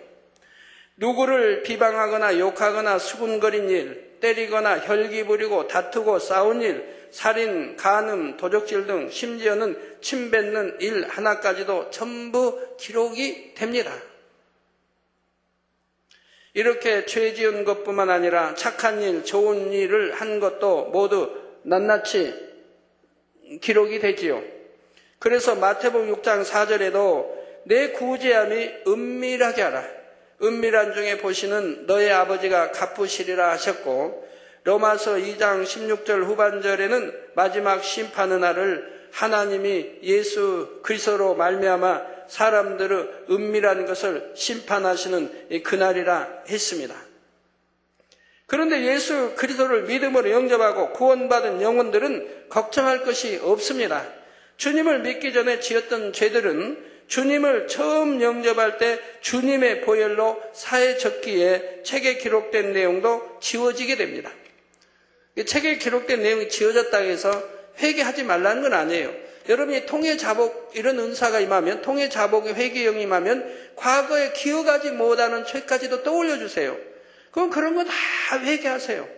누구를 비방하거나 욕하거나 수군거린 일, 때리거나 혈기 부리고 다투고 싸운 일, 살인, 간음, 도적질 등 심지어는 침 뱉는 일 하나까지도 전부 기록이 됩니다. 이렇게 죄 지은 것뿐만 아니라 착한 일, 좋은 일을 한 것도 모두 낱낱이 기록이 되지요. 그래서 마태복음 6장 4절에도 내 구제함이 은밀하게 하라. 은밀한 중에 보시는 너의 아버지가 갚으시리라 하셨고 로마서 2장 16절 후반절에는 마지막 심판의 날을 하나님이 예수 그리스도로 말미암아 사람들의 은밀한 것을 심판하시는 그날이라 했습니다. 그런데 예수 그리스도를 믿음으로 영접하고 구원받은 영혼들은 걱정할 것이 없습니다. 주님을 믿기 전에 지었던 죄들은 주님을 처음 영접할 때 주님의 보혈로 사해졌기에 책에 기록된 내용도 지워지게 됩니다. 책에 기록된 내용이 지워졌다고 해서 회개하지 말라는 건 아니에요. 여러분이 통해자복 이런 은사가 임하면, 통해자복의 회개형이 임하면 과거에 기억하지 못하는 죄까지도 떠올려 주세요. 그럼 그런 거 다 회개하세요.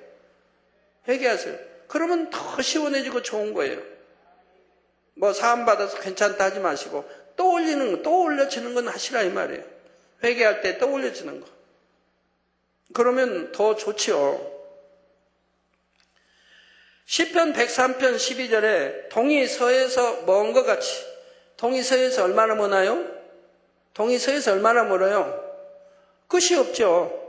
회개하세요. 그러면 더 시원해지고 좋은 거예요. 뭐 사함받아서 괜찮다 하지 마시고 떠올려지는 건 하시라 이 말이에요. 회개할 때 떠올려지는 거. 그러면 더 좋지요. 시편 103편 12절에 동이 서에서 먼 것 같이, 동이 서에서 얼마나 머나요? 동이 서에서 얼마나 멀어요? 끝이 없죠.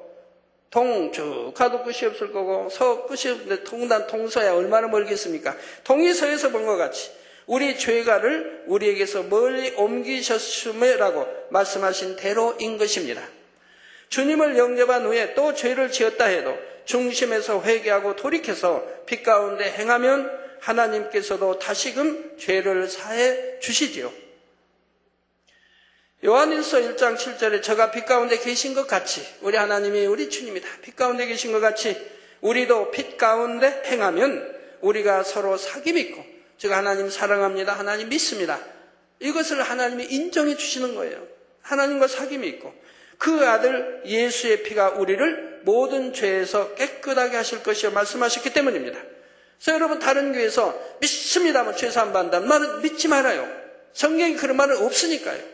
동 쭉 가도 끝이 없을 거고 서 끝이 없는데 통단 동서야 얼마나 멀겠습니까? 동이 서에서 먼 것 같이 우리 죄가를 우리에게서 멀리 옮기셨음이라고 말씀하신 대로인 것입니다. 주님을 영접한 후에 또 죄를 지었다 해도 중심에서 회개하고 돌이켜서 빛 가운데 행하면 하나님께서도 다시금 죄를 사해 주시지요. 요한일서 1장 7절에 저가 빛 가운데 계신 것 같이, 우리 하나님이 우리 주님이다, 빛 가운데 계신 것 같이 우리도 빛 가운데 행하면 우리가 서로 사귐 있고, 즉 하나님 사랑합니다, 하나님 믿습니다, 이것을 하나님이 인정해 주시는 거예요. 하나님과 사귐이 있고 그 아들 예수의 피가 우리를 모든 죄에서 깨끗하게 하실 것이요 말씀하셨기 때문입니다. 그래서 여러분 다른 교회에서 믿습니다만 죄 사함 받는다는 말은 믿지 말아요. 성경에 그런 말은 없으니까요.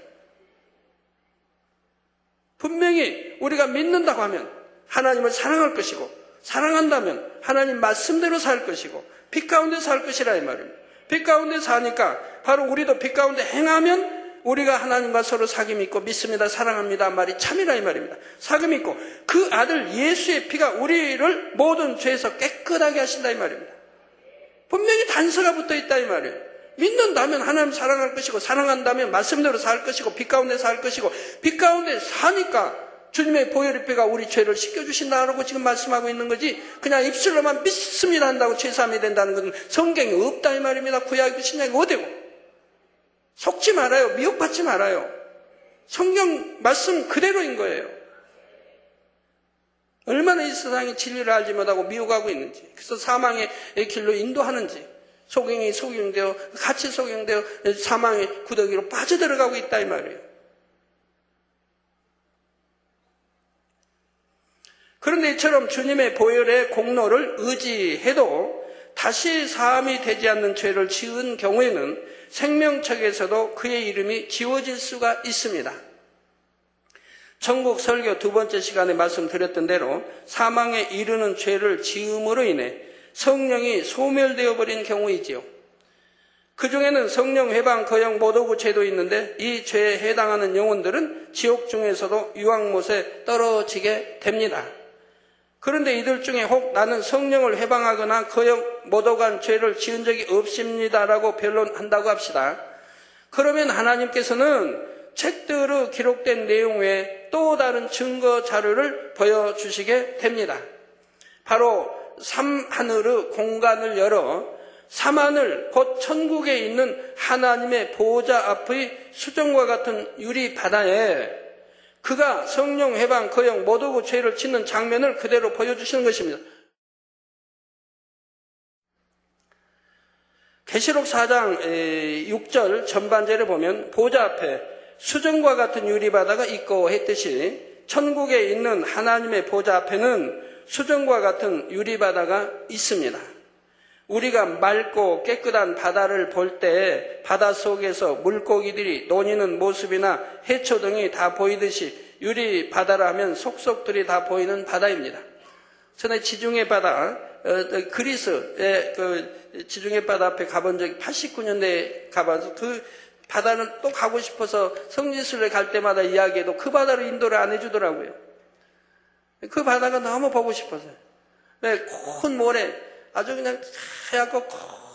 분명히 우리가 믿는다고 하면 하나님을 사랑할 것이고, 사랑한다면 하나님 말씀대로 살 것이고 빛 가운데 살 것이라 이 말입니다. 빛 가운데 사니까 바로 우리도 빛 가운데 행하면 우리가 하나님과 서로 사귐이 있고 믿습니다, 사랑합니다 말이 참이라 이 말입니다. 사귐이 있고 그 아들 예수의 피가 우리를 모든 죄에서 깨끗하게 하신다 이 말입니다. 분명히 단서가 붙어 있다 이 말이에요. 믿는다면 하나님 사랑할 것이고, 사랑한다면 말씀대로 살 것이고, 빛 가운데 살 것이고, 빛 가운데 사니까 주님의 보혈의 피가 우리 죄를 씻겨주신다고 지금 말씀하고 있는 거지, 그냥 입술로만 믿습니다 한다고 죄사함이 된다는 것은 성경에 없다 이 말입니다. 구약이고 신약이 어디고. 속지 말아요. 미혹받지 말아요. 성경 말씀 그대로인 거예요. 얼마나 이 세상이 진리를 알지 못하고 미혹하고 있는지, 그래서 사망의 길로 인도하는지, 속임이 속임되어 같이 속임되어 사망의 구더기로 빠져들어가고 있다 이 말이에요. 그런데 이처럼 주님의 보혈의 공로를 의지해도 다시 사함이 되지 않는 죄를 지은 경우에는 생명책에서도 그의 이름이 지워질 수가 있습니다. 천국 설교 2번째 시간에 말씀드렸던 대로 사망에 이르는 죄를 지음으로 인해 성령이 소멸되어 버린 경우이지요. 그 중에는 성령 회방 거역 모독의 죄도 있는데 이 죄에 해당하는 영혼들은 지옥 중에서도 유황못에 떨어지게 됩니다. 그런데 이들 중에 혹 나는 성령을 회방하거나 거역 모독한 죄를 지은 적이 없습니다라고 변론한다고 합시다. 그러면 하나님께서는 책들의 기록된 내용 외에 또 다른 증거 자료를 보여주시게 됩니다. 바로 삼하늘의 공간을 열어 삼하늘 곧 천국에 있는 하나님의 보호자 앞의 수정과 같은 유리 바다에 그가 성령 회방 거역 모독의 죄를 짓는 장면을 그대로 보여주시는 것입니다. 계시록 4장 6절 전반절에 보면 보호자 앞에 수정과 같은 유리 바다가 있고 했듯이 천국에 있는 하나님의 보호자 앞에는 수정과 같은 유리바다가 있습니다. 우리가 맑고 깨끗한 바다를 볼 때 바다 속에서 물고기들이 노니는 모습이나 해초 등이 다 보이듯이 유리바다라 하면 속속들이 다 보이는 바다입니다. 전에 지중해 바다, 그리스의 그 지중해 바다 앞에 가본 적이 89년대에 가봐서 그 바다는 또 가고 싶어서 성지순례 갈 때마다 이야기해도 그 바다로 인도를 안 해주더라고요. 그 바다가 너무 보고 싶어서요. 네, 큰 모래, 아주 그냥 하얗고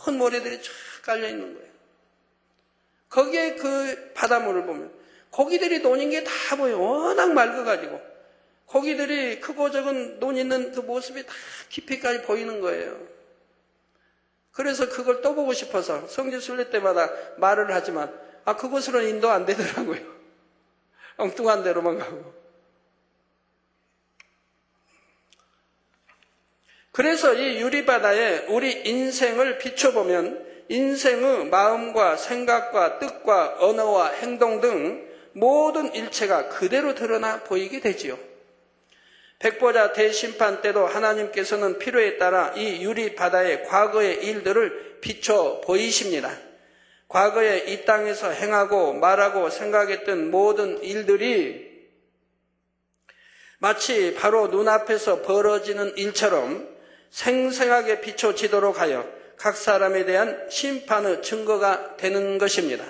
큰 모래들이 쫙 깔려 있는 거예요. 거기에 그 바닷물을 보면 고기들이 노는 게 다 보여요. 워낙 맑아가지고 고기들이 크고 적은 논 있는 그 모습이 다 깊이까지 보이는 거예요. 그래서 그걸 또 보고 싶어서 성지 순례 때마다 말을 하지만 그곳으로는 인도 안 되더라고요. 엉뚱한 데로만 가고. 그래서 이 유리바다에 우리 인생을 비춰보면 인생의 마음과 생각과 뜻과 언어와 행동 등 모든 일체가 그대로 드러나 보이게 되지요. 백보자 대심판 때도 하나님께서는 필요에 따라 이 유리바다의 과거의 일들을 비춰 보이십니다. 과거에 이 땅에서 행하고 말하고 생각했던 모든 일들이 마치 바로 눈앞에서 벌어지는 일처럼 생생하게 비춰지도록 하여 각 사람에 대한 심판의 증거가 되는 것입니다.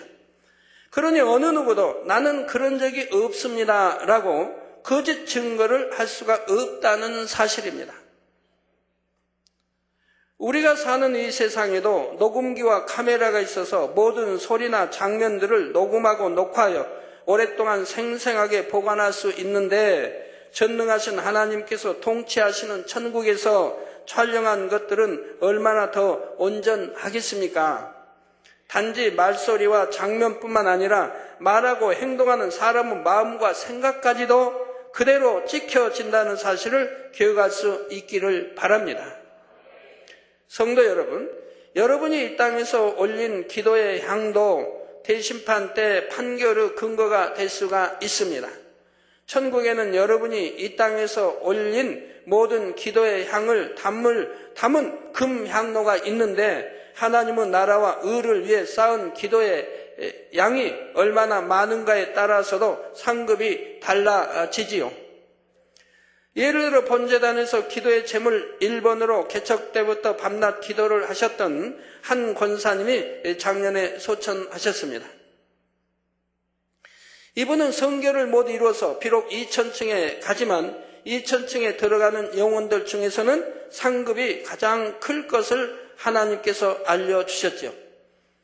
그러니 어느 누구도 나는 그런 적이 없습니다 라고 거짓 증거를 할 수가 없다는 사실입니다. 우리가 사는 이 세상에도 녹음기와 카메라가 있어서 모든 소리나 장면들을 녹음하고 녹화하여 오랫동안 생생하게 보관할 수 있는데 전능하신 하나님께서 통치하시는 천국에서 촬영한 것들은 얼마나 더 온전하겠습니까? 단지 말소리와 장면뿐만 아니라 말하고 행동하는 사람의 마음과 생각까지도 그대로 찍혀진다는 사실을 기억할 수 있기를 바랍니다. 성도 여러분, 여러분이 이 땅에서 올린 기도의 향도 대심판 때 판결의 근거가 될 수가 있습니다. 천국에는 여러분이 이 땅에서 올린 모든 기도의 향을 담은 금향로가 있는데 하나님은 나라와 의를 위해 쌓은 기도의 양이 얼마나 많은가에 따라서도 상급이 달라지지요. 예를 들어 본제단에서 기도의 제물 1번으로 개척 때부터 밤낮 기도를 하셨던 한 권사님이 작년에 소천하셨습니다. 이분은 성결을 못 이루어서 비록 2000층에 가지만 2000층에 들어가는 영혼들 중에서는 상급이 가장 클 것을 하나님께서 알려주셨죠.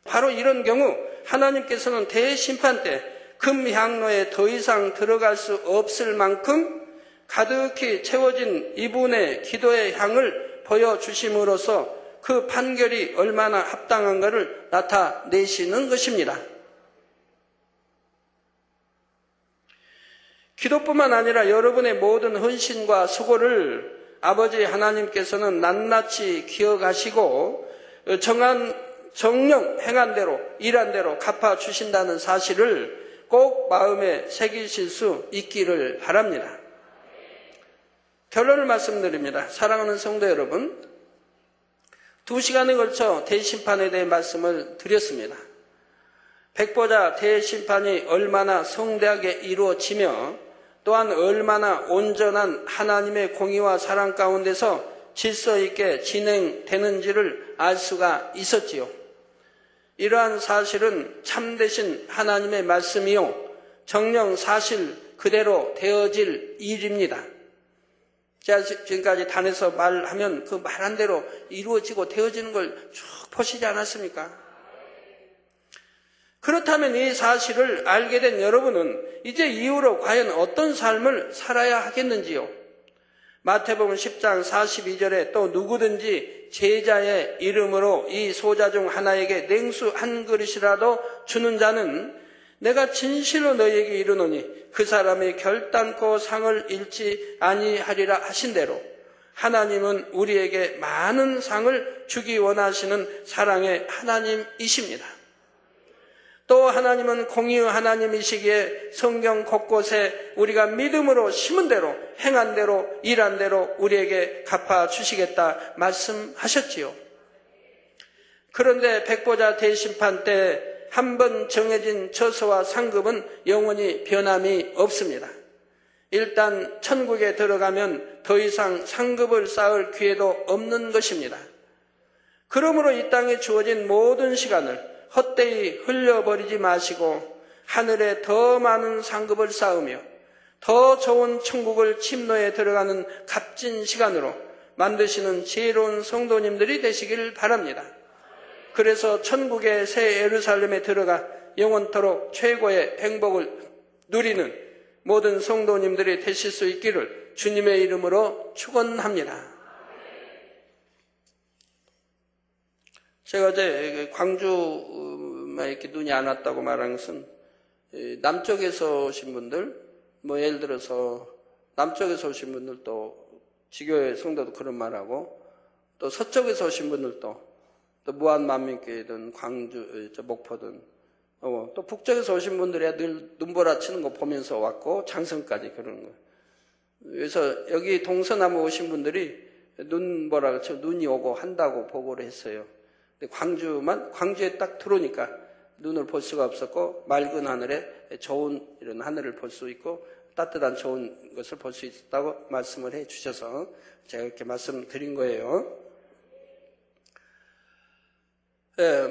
바로 이런 경우 하나님께서는 대심판 때 금향로에 더 이상 들어갈 수 없을 만큼 가득히 채워진 이분의 기도의 향을 보여주심으로써 그 판결이 얼마나 합당한가를 나타내시는 것입니다. 기도뿐만 아니라 여러분의 모든 헌신과 수고를 아버지 하나님께서는 낱낱이 기억하시고 정령 행한 대로 일한 대로 갚아주신다는 사실을 꼭 마음에 새기실 수 있기를 바랍니다. 결론을 말씀드립니다. 사랑하는 성도 여러분, 2시간에 걸쳐 대심판에 대해 말씀을 드렸습니다. 백보자 대심판이 얼마나 성대하게 이루어지며 또한 얼마나 온전한 하나님의 공의와 사랑 가운데서 질서 있게 진행되는지를 알 수가 있었지요. 이러한 사실은 참되신 하나님의 말씀이요 정령 사실 그대로 되어질 일입니다. 제가 지금까지 단에서 말하면 그 말한 대로 이루어지고 되어지는 걸 쭉 보시지 않았습니까? 그렇다면 이 사실을 알게 된 여러분은 이제 이후로 과연 어떤 삶을 살아야 하겠는지요? 마태복음 10장 42절에 또 누구든지 제자의 이름으로 이 소자 중 하나에게 냉수 한 그릇이라도 주는 자는 내가 진실로 너희에게 이르노니 그 사람이 결단코 상을 잃지 아니하리라 하신 대로 하나님은 우리에게 많은 상을 주기 원하시는 사랑의 하나님이십니다. 또 하나님은 공의의 하나님이시기에 성경 곳곳에 우리가 믿음으로 심은 대로 행한 대로 일한 대로 우리에게 갚아주시겠다 말씀하셨지요. 그런데 백보자 대심판 때 한 번 정해진 처소와 상급은 영원히 변함이 없습니다. 일단 천국에 들어가면 더 이상 상급을 쌓을 기회도 없는 것입니다. 그러므로 이 땅에 주어진 모든 시간을 헛되이 흘려버리지 마시고 하늘에 더 많은 상급을 쌓으며 더 좋은 천국을 침노에 들어가는 값진 시간으로 만드시는 지혜로운 성도님들이 되시길 바랍니다. 그래서 천국의 새 예루살렘에 들어가 영원토록 최고의 행복을 누리는 모든 성도님들이 되실 수 있기를 주님의 이름으로 축원합니다. 제가 어제 광주 이렇게 눈이 안 왔다고 말한 것은 남쪽에서 오신 분들, 뭐 예를 들어서 남쪽에서 오신 분들도 지교회 성도도 그런 말하고, 또 서쪽에서 오신 분들도 또 무한만민교회든 광주, 목포든 또 북쪽에서 오신 분들이야 늘 눈보라치는 거 보면서 왔고 장성까지 그러는 거예요. 그래서 여기 동서남부 오신 분들이 눈보라 쳐 눈이 오고 한다고 보고를 했어요. 근데 광주에 딱 들어오니까 눈을 볼 수가 없었고 맑은 하늘에 좋은 이런 하늘을 볼 수 있고 따뜻한 좋은 것을 볼 수 있었다고 말씀을 해 주셔서 제가 이렇게 말씀드린 거예요.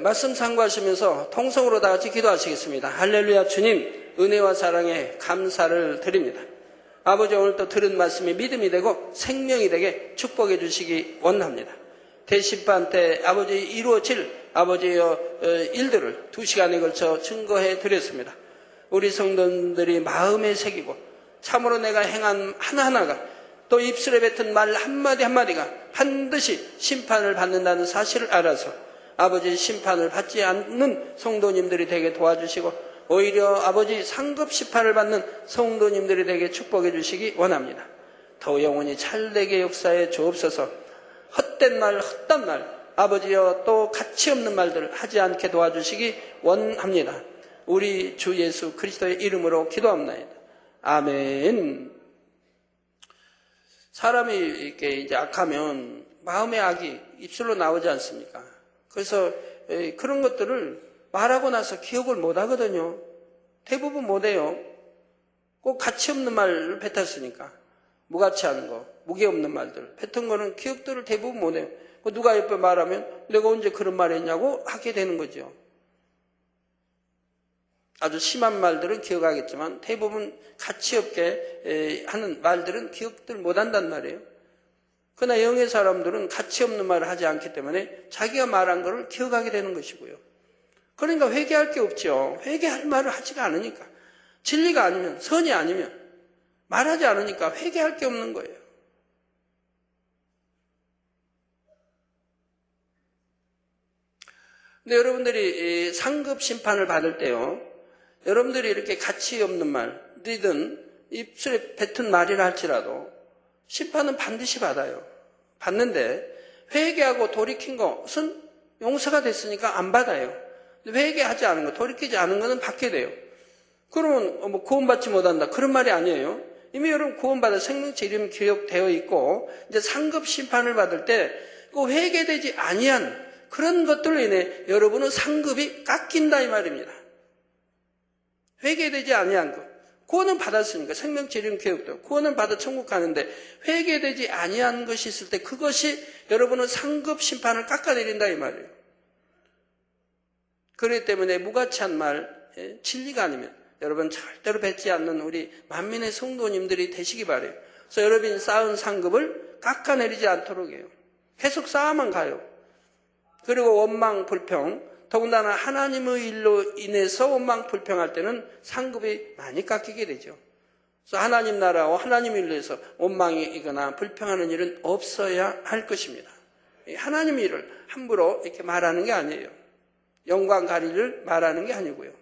말씀 참고하시면서 통성으로 다 같이 기도하시겠습니다. 할렐루야. 주님 은혜와 사랑에 감사를 드립니다. 아버지 오늘 또 들은 말씀이 믿음이 되고 생명이 되게 축복해 주시기 원합니다. 대심판 때 아버지 이루어질 아버지의 일들을 2시간에 걸쳐 증거해 드렸습니다. 우리 성도들이 마음에 새기고 참으로 내가 행한 하나하나가 또 입술에 뱉은 말 한마디 한마디가 반드시 심판을 받는다는 사실을 알아서 아버지 심판을 받지 않는 성도님들이 되게 도와주시고 오히려 아버지 상급 심판을 받는 성도님들이 되게 축복해 주시기 원합니다. 더 영원히 잘되게 역사에 주옵소서. 헛된 말 헛된 말 아버지여 또 가치 없는 말들 하지 않게 도와주시기 원합니다. 우리 주 예수 그리스도의 이름으로 기도합니다. 아멘. 사람이 이렇게 이제 악하면 마음의 악이 입술로 나오지 않습니까? 그래서 그런 것들을 말하고 나서 기억을 못 하거든요. 대부분 못 해요. 꼭 가치 없는 말을 뱉었으니까. 무가치 않은 거, 무게 없는 말들. 뱉은 거는 기억들을 대부분 못 해요. 누가 옆에 말하면 내가 언제 그런 말 했냐고 하게 되는 거죠. 아주 심한 말들은 기억하겠지만 대부분 가치 없게 하는 말들은 기억들 못 한단 말이에요. 그러나 영의 사람들은 가치 없는 말을 하지 않기 때문에 자기가 말한 것을 기억하게 되는 것이고요. 그러니까 회개할 게 없죠. 회개할 말을 하지가 않으니까. 진리가 아니면, 선이 아니면 말하지 않으니까 회개할 게 없는 거예요. 근데 여러분들이 상급 심판을 받을 때요, 여러분들이 이렇게 가치 없는 말이든 입술에 뱉은 말이라 할지라도 심판은 반드시 받아요. 받는데 회개하고 돌이킨 것은 용서가 됐으니까 안 받아요. 회개하지 않은 거, 돌이키지 않은 거는 받게 돼요. 그러면 뭐 구원받지 못한다 그런 말이 아니에요. 이미 여러분 구원받아 생명체 이름 기록되어 있고 이제 상급 심판을 받을 때 그 회개되지 아니한 그런 것들로 인해 여러분은 상급이 깎인다 이 말입니다. 회개되지 아니한 것. 구원은 받았으니까 생명체 이름 기록도 구원은 받아 천국 가는데 회개되지 아니한 것이 있을 때 그것이 여러분은 상급 심판을 깎아내린다 이 말이에요. 그렇기 때문에 무가치한 말, 진리가 아니면 여러분 절대로 뱉지 않는 우리 만민의 성도님들이 되시기 바라요. 그래서 여러분이 쌓은 상급을 깎아내리지 않도록 해요. 계속 쌓아만 가요. 그리고 원망, 불평, 더군다나 하나님의 일로 인해서 원망, 불평할 때는 상급이 많이 깎이게 되죠. 그래서 하나님 나라와 하나님 일로 해서 원망이거나 불평하는 일은 없어야 할 것입니다. 하나님 일을 함부로 이렇게 말하는 게 아니에요. 영광 가리를 말하는 게 아니고요.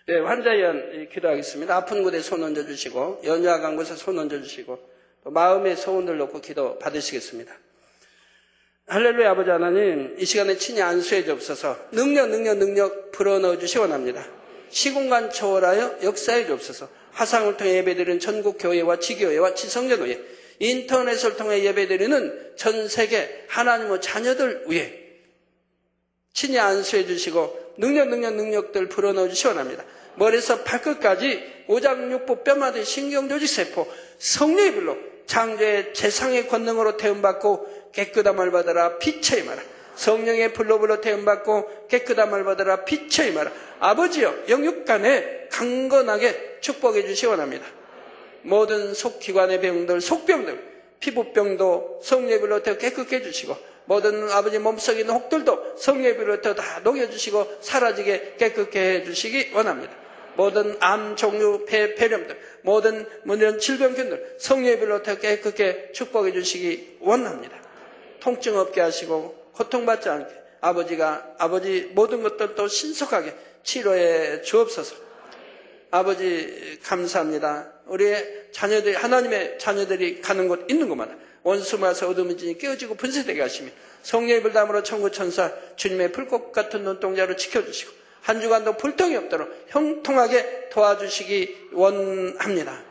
네, 환자 위한 기도하겠습니다. 아픈 곳에 손 얹어주시고 연약한 곳에 손 얹어주시고 또 마음의 소원을 놓고 기도 받으시겠습니다. 할렐루야. 아버지 하나님 이 시간에 친히 안수해 주옵소서. 능력 불어넣어 주시 원합니다. 시공간 초월하여 역사해 주옵소서. 화상을 통해 예배드리는 전국 교회와 지교회와 지성전의회 인터넷을 통해 예배드리는 전 세계 하나님의 자녀들 위해 친히 안수해 주시고 능력들 불어넣어 주시 원합니다. 머리에서 발끝까지 오장육부 뼈마디 신경조직세포 성령의 불로 창조의 재상의 권능으로 태움받고 깨끗함을 받아라 빛의 임하라. 성령의 불로 태움받고 깨끗함을 받아라 빛의 임하라. 아버지여 영육간에 강건하게 축복해 주시 원합니다. 모든 속기관의 병들 속병들 피부병도 성령의 불로 태워 깨끗게 해주시고 모든 아버지 몸속에 있는 혹들도 성령의 불로 태워 다 녹여주시고 사라지게 깨끗게 해주시기 원합니다. 모든 암 종류, 폐렴들, 모든 이런 질병균들 성령의 불로 더 깨끗게 축복해 주시기 원합니다. 통증 없게 하시고 고통받지 않게 아버지 모든 것들도 신속하게 치료해 주옵소서. 아버지 감사합니다. 우리의 자녀들이 하나님의 자녀들이 가는 곳 있는 곳마다 원수마서 어둠의 진이 깨어지고 분쇄되게 하시며 성령의 불담으로 천국 천사 주님의 불꽃 같은 눈동자로 지켜주시고 한 주간도 불통이 없도록 형통하게 도와주시기 원합니다.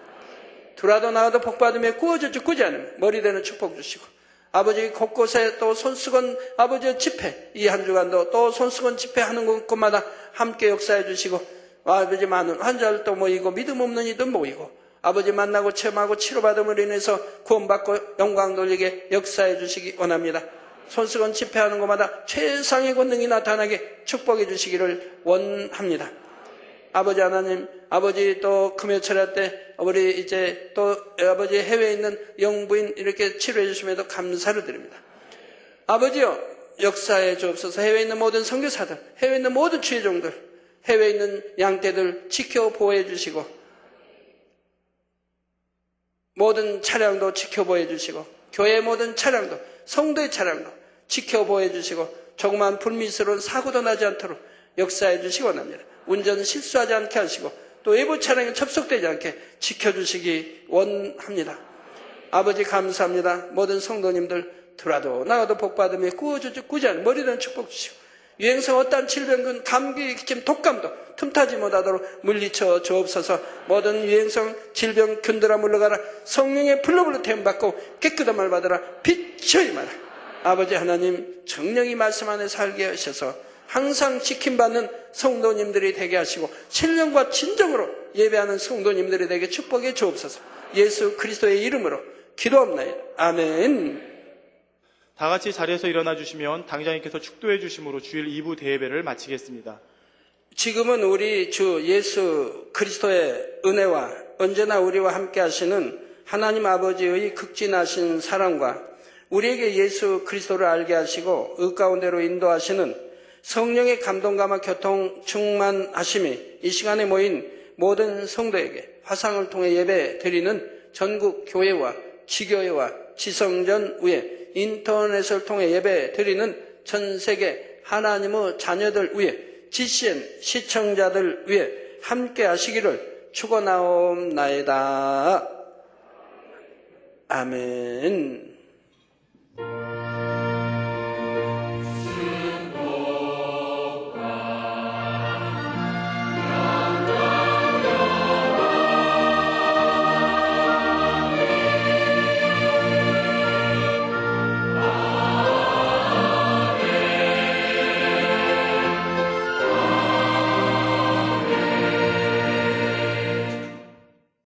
들어와도 나와도 복받으며 구워져 죽지 않으며 머리 되는 축복 주시고 아버지 곳곳에 또 손수건 아버지의 집회 이 한 주간도 또 손수건 집회하는 곳마다 함께 역사해 주시고 아버지 많은 환자들도 모이고 믿음 없는 이도 모이고 아버지 만나고 체험하고 치료받음으로 인해서 구원받고 영광 돌리게 역사해 주시기 원합니다. 손수건 집회하는 곳마다 최상의 권능이 나타나게 축복해 주시기를 원합니다. 아버지 하나님, 아버지 또 금요철야 때 우리 이제 또 아버지 해외에 있는 영부인 이렇게 치료해 주심에도 감사를 드립니다. 아버지요, 역사해 주옵소서. 해외에 있는 모든 선교사들, 해외에 있는 모든 주의종들, 해외에 있는 양떼들 지켜 보호해 주시고 모든 차량도 지켜 보호해 주시고 교회의 모든 차량도 성도의 차량도 지켜 보호해 주시고 조그만 불미스러운 사고도 나지 않도록 역사해 주시기 원합니다. 운전 실수하지 않게 하시고 또 외부 차량에 접속되지 않게 지켜주시기 원합니다. 아버지 감사합니다. 모든 성도님들 들어와도 나와도 복받으며 구워주지 않은 머리는 축복 주시고 유행성 어떠한 질병군 감기 기침 독감도 틈타지 못하도록 물리쳐 주옵소서. 모든 유행성 질병 균들아 물러가라. 성령의 불로 태움받고 깨끗한 말 받으라. 빛의 임하라. 아버지 하나님 정령이 말씀 안에 살게 하셔서 항상 지킴받는 성도님들이 되게 하시고 신령과 진정으로 예배하는 성도님들이 되게 축복해 주옵소서. 예수 그리스도의 이름으로 기도합나이다. 아멘. 다 같이 자리에서 일어나 주시면 당장님께서 축도해 주심으로 주일 2부 대예배를 마치겠습니다. 지금은 우리 주 예수 그리스도의 은혜와 언제나 우리와 함께 하시는 하나님 아버지의 극진하신 사랑과 우리에게 예수 그리스도를 알게 하시고 의 가운데로 인도하시는 성령의 감동감화 교통 충만하심이 이 시간에 모인 모든 성도에게 화상을 통해 예배 드리는 전국 교회와 지교회와 지성전 위에 인터넷을 통해 예배 드리는 전 세계 하나님의 자녀들 위에 GCN 시청자들 위해 함께 하시기를 축원하옵나이다. 아멘.